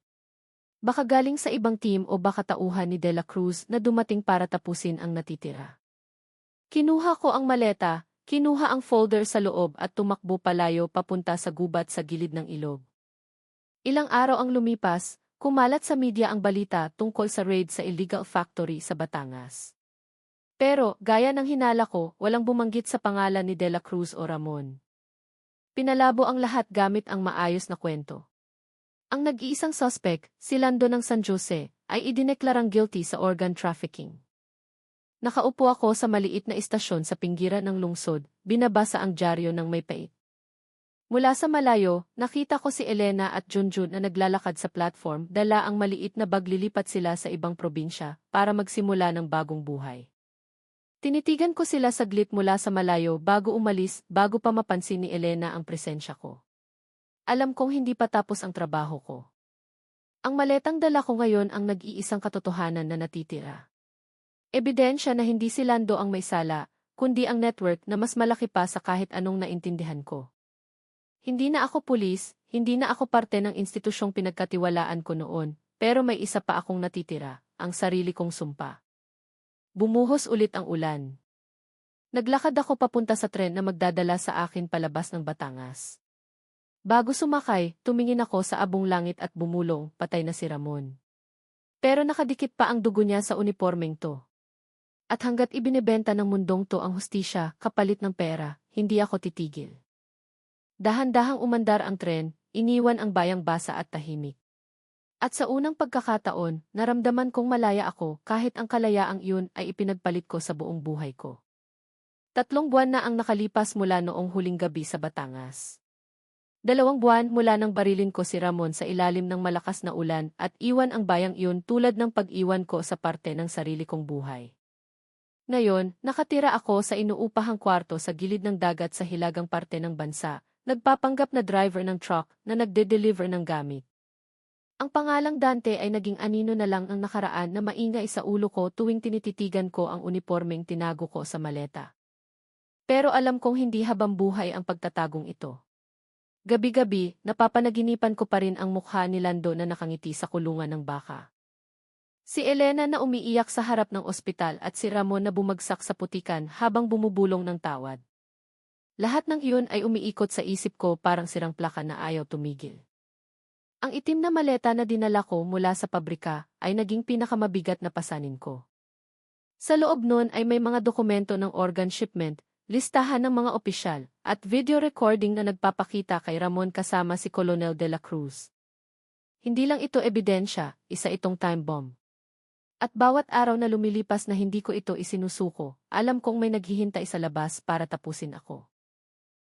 Baka galing sa ibang team o baka tauhan ni De La Cruz na dumating para tapusin ang natitira. Kinuha ko ang maleta, kinuha ang folder sa loob at tumakbo palayo papunta sa gubat sa gilid ng ilog. Ilang araw ang lumipas, kumalat sa media ang balita tungkol sa raid sa illegal factory sa Batangas. Pero, gaya ng hinala ko, walang bumanggit sa pangalan ni De La Cruz o Ramon. Pinalabo ang lahat gamit ang maayos na kwento. Ang nag-iisang suspect, si Lando ng San Jose, ay idineklarang guilty sa organ trafficking. Nakaupo ako sa maliit na istasyon sa pinggiran ng lungsod, binabasa ang dyaryo ng may pait. Mula sa malayo, nakita ko si Elena at Junjun na naglalakad sa platform, dala ang maliit na bag, lilipat sila sa ibang probinsya para magsimula ng bagong buhay. Tinitigan ko sila saglit mula sa malayo bago umalis, bago pa mapansin ni Elena ang presensya ko. Alam kong hindi pa tapos ang trabaho ko. Ang maletang dala ko ngayon ang nag-iisang katotohanan na natitira. Ebidensya na hindi si Lando ang may sala, kundi ang network na mas malaki pa sa kahit anong naintindihan ko. Hindi na ako pulis, hindi na ako parte ng institusyong pinagkatiwalaan ko noon, pero may isa pa akong natitira, ang sarili kong sumpa. Bumuhos ulit ang ulan. Naglakad ako papunta sa tren na magdadala sa akin palabas ng Batangas. Bago sumakay, tumingin ako sa abong langit at bumulong, patay na si Ramon. Pero nakadikit pa ang dugo niya sa unipormeng to. At hanggat ibinebenta ng mundong to ang hustisya, kapalit ng pera, hindi ako titigil. Dahan-dahang umandar ang tren, iniwan ang bayang basa at tahimik. At sa unang pagkakataon, naramdaman kong malaya ako kahit ang kalayaang iyon ay ipinagpalit ko sa buong buhay ko. 3 buwan na ang nakalipas mula noong huling gabi sa Batangas. 2 buwan mula nang barilin ko si Ramon sa ilalim ng malakas na ulan at iwan ang bayang iyon tulad ng pag-iwan ko sa parte ng sarili kong buhay. Ngayon, nakatira ako sa inuupahang kwarto sa gilid ng dagat sa hilagang parte ng bansa, nagpapanggap na driver ng truck na nagde-deliver ng gamit. Ang pangalang Dante ay naging anino na lang ang nakaraan na maingay sa ulo ko tuwing tinititigan ko ang unipormeng tinago ko sa maleta. Pero alam kong hindi habang buhay ang pagtatagong ito. Gabi-gabi, napapanaginipan ko pa rin ang mukha ni Lando na nakangiti sa kulungan ng baka. Si Elena na umiiyak sa harap ng ospital at si Ramon na bumagsak sa putikan habang bumubulong ng tawad. Lahat ng iyon ay umiikot sa isip ko parang sirang plaka na ayaw tumigil. Ang itim na maleta na dinala ko mula sa pabrika ay naging pinakamabigat na pasanin ko. Sa loob nun ay may mga dokumento ng organ shipment, listahan ng mga opisyal, at video recording na nagpapakita kay Ramon kasama si Colonel De La Cruz. Hindi lang ito ebidensya, isa itong time bomb. At bawat araw na lumilipas na hindi ko ito isinusuko, alam kong may naghihintay sa labas para tapusin ako.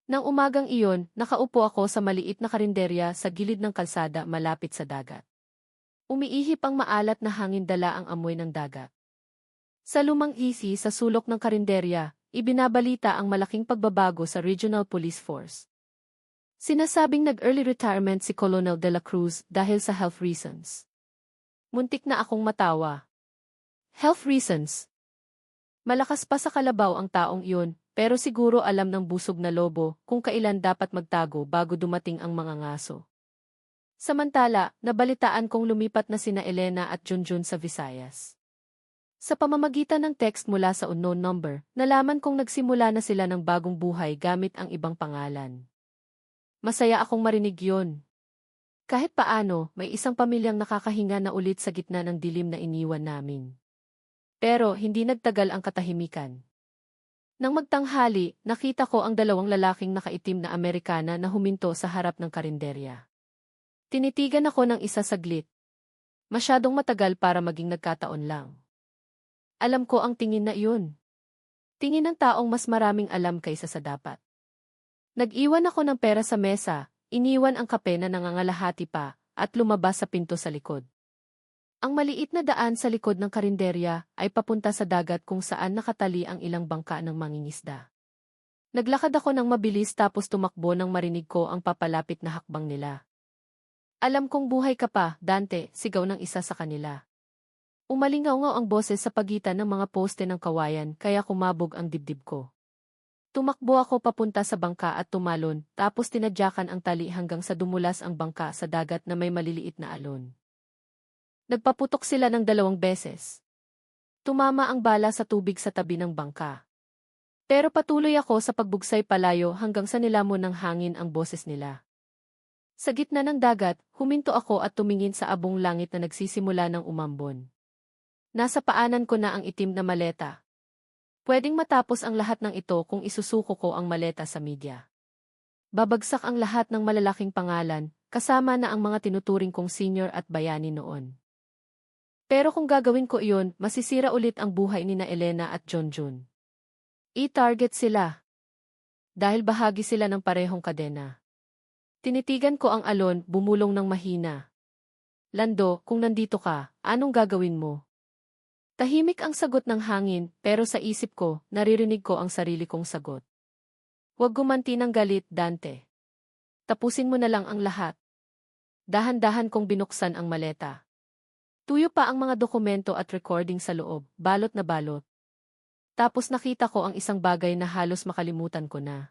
Nang umagang iyon, nakaupo ako sa maliit na karinderya sa gilid ng kalsada malapit sa dagat. Umiihip ang maalat na hangin, dala ang amoy ng dagat. Sa lumang isi sa sulok ng karinderya, ibinabalita ang malaking pagbabago sa Regional Police Force. Sinasabing nag-early retirement si Colonel De La Cruz dahil sa health reasons. Muntik na akong matawa. Health reasons. Malakas pa sa kalabaw ang taong iyon, pero siguro alam ng busog na lobo kung kailan dapat magtago bago dumating ang mga ngaso. Samantala, nabalitaan kong lumipat na sina Elena at Junjun sa Visayas. Sa pamamagitan ng text mula sa unknown number, nalaman kong nagsimula na sila ng bagong buhay gamit ang ibang pangalan. Masaya akong marinig yun. Kahit paano, may isang pamilyang nakakahinga na ulit sa gitna ng dilim na iniwan namin. Pero hindi nagtagal ang katahimikan. Nang magtanghali, nakita ko ang dalawang lalaking nakaitim na Amerikana na huminto sa harap ng karinderya. Tinitigan ako ng isa saglit. Masyadong matagal para maging nagkataon lang. Alam ko ang tingin na iyon. Tingin ng taong mas maraming alam kaysa sa dapat. Nag-iwan ako ng pera sa mesa, iniwan ang kape na nangangalahati pa, at lumabas sa pinto sa likod. Ang maliit na daan sa likod ng karinderya ay papunta sa dagat kung saan nakatali ang ilang bangka ng mangingisda. Naglakad ako ng mabilis tapos tumakbo nang marinig ko ang papalapit na hakbang nila. Alam kong buhay ka pa, Dante, sigaw ng isa sa kanila. Umalingaw-ngaw ang boses sa pagitan ng mga poste ng kawayan kaya kumabog ang dibdib ko. Tumakbo ako papunta sa bangka at tumalon, tapos tinadyakan ang tali hanggang sa dumulas ang bangka sa dagat na may maliliit na alon. Nagpaputok sila ng 2 beses. Tumama ang bala sa tubig sa tabi ng bangka. Pero patuloy ako sa pagbugsay palayo hanggang sa nilamon ng hangin ang boses nila. Sa gitna ng dagat, huminto ako at tumingin sa abong langit na nagsisimula ng umambon. Nasa paanan ko na ang itim na maleta. Pwedeng matapos ang lahat ng ito kung isusuko ko ang maleta sa media. Babagsak ang lahat ng malalaking pangalan, kasama na ang mga tinuturing kong senior at bayani noon. Pero kung gagawin ko iyon, masisira ulit ang buhay ni na Elena at Junjun. I-target sila. Dahil bahagi sila ng parehong kadena. Tinitigan ko ang alon, bumulong ng mahina. Lando, kung nandito ka, anong gagawin mo? Tahimik ang sagot ng hangin, pero sa isip ko, naririnig ko ang sarili kong sagot. Huwag gumanti ng galit, Dante. Tapusin mo na lang ang lahat. Dahan-dahan kong binuksan ang maleta. Tuyo pa ang mga dokumento at recording sa loob, balot na balot. Tapos nakita ko ang isang bagay na halos makalimutan ko na.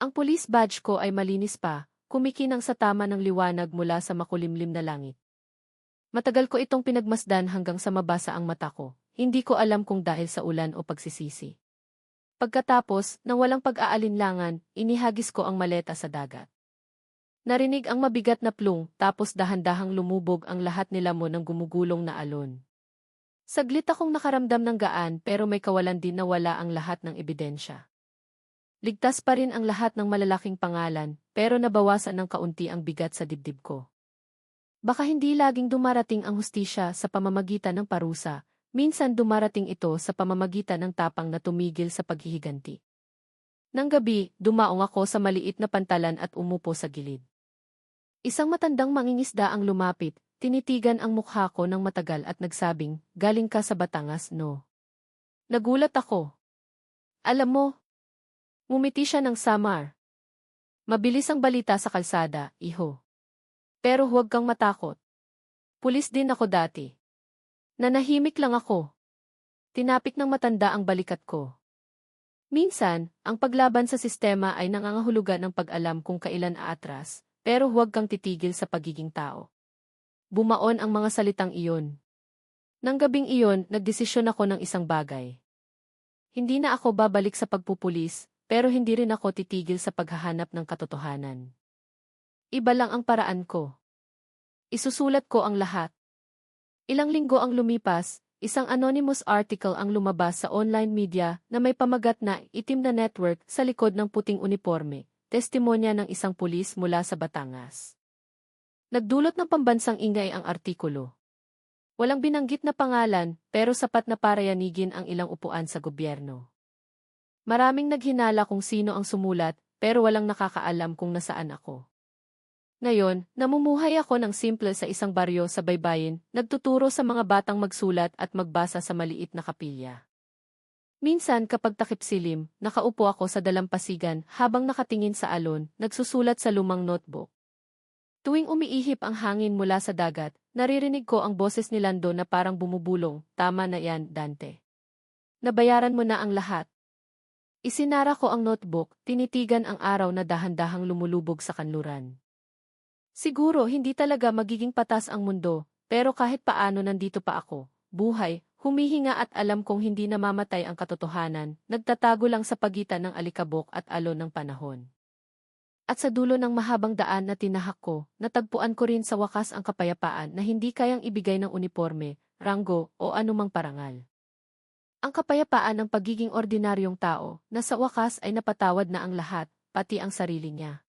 Ang police badge ko ay malinis pa, kumikinang sa tama ng liwanag mula sa makulimlim na langit. Matagal ko itong pinagmasdan hanggang sa mabasa ang mata ko, hindi ko alam kung dahil sa ulan o pagsisisi. Pagkatapos, nang walang pag-aalinlangan, inihagis ko ang maleta sa dagat. Narinig ang mabigat na plung, tapos dahan-dahang lumubog ang lahat nila mo ng gumugulong na alon. Saglit akong nakaramdam ng gaan pero may kawalan din na wala ang lahat ng ebidensya. Ligtas pa rin ang lahat ng malalaking pangalan, pero nabawasan ng kaunti ang bigat sa dibdib ko. Baka hindi laging dumarating ang hustisya sa pamamagitan ng parusa, minsan dumarating ito sa pamamagitan ng tapang na tumigil sa paghihiganti. Nang gabi, dumaong ako sa maliit na pantalan at umupo sa gilid. Isang matandang mangingisda ang lumapit, tinitigan ang mukha ko ng matagal at nagsabing, "Galing ka sa Batangas, no?" Nagulat ako. "Alam mo," ngumiti siya ng samar. "Mabilis ang balita sa kalsada, iho. Pero huwag kang matakot. Pulis din ako dati." Nanahimik lang ako. Tinapik ng matanda ang balikat ko. Minsan, ang paglaban sa sistema ay nangangahulugan ng pag-alam kung kailan aatras, pero huwag kang titigil sa pagiging tao. Bumaon ang mga salitang iyon. Nang gabing iyon, nagdesisyon ako ng isang bagay. Hindi na ako babalik sa pagpupulis, pero hindi rin ako titigil sa paghahanap ng katotohanan. Iba lang ang paraan ko. Isusulat ko ang lahat. Ilang linggo ang lumipas, isang anonymous article ang lumabas sa online media na may pamagat na itim na network sa likod ng puting uniforme, testimonya ng isang pulis mula sa Batangas. Nagdulot ng pambansang ingay ang artikulo. Walang binanggit na pangalan, pero sapat na para yanigin ang ilang upuan sa gobyerno. Maraming naghinala kung sino ang sumulat, pero walang nakakaalam kung nasaan ako. Ngayon, namumuhay ako ng simple sa isang baryo sa baybayin, nagtuturo sa mga batang magsulat at magbasa sa maliit na kapilya. Minsan kapag takip silim, nakaupo ako sa dalampasigan habang nakatingin sa alon, nagsusulat sa lumang notebook. Tuwing umiihip ang hangin mula sa dagat, naririnig ko ang boses ni Lando na parang bumubulong, "Tama na yan, Dante. Nabayaran mo na ang lahat." Isinara ko ang notebook, tinitigan ang araw na dahan-dahang lumulubog sa kanluran. Siguro hindi talaga magiging patas ang mundo, pero kahit paano nandito pa ako, buhay, humihinga at alam kong hindi namamatay ang katotohanan, nagtatago lang sa pagitan ng alikabok at alon ng panahon. At sa dulo ng mahabang daan na tinahak ko, natagpuan ko rin sa wakas ang kapayapaan na hindi kayang ibigay ng uniforme, ranggo, o anumang parangal. Ang kapayapaan ng pagiging ordinaryong tao, na sa wakas ay napatawad na ang lahat, pati ang sarili niya.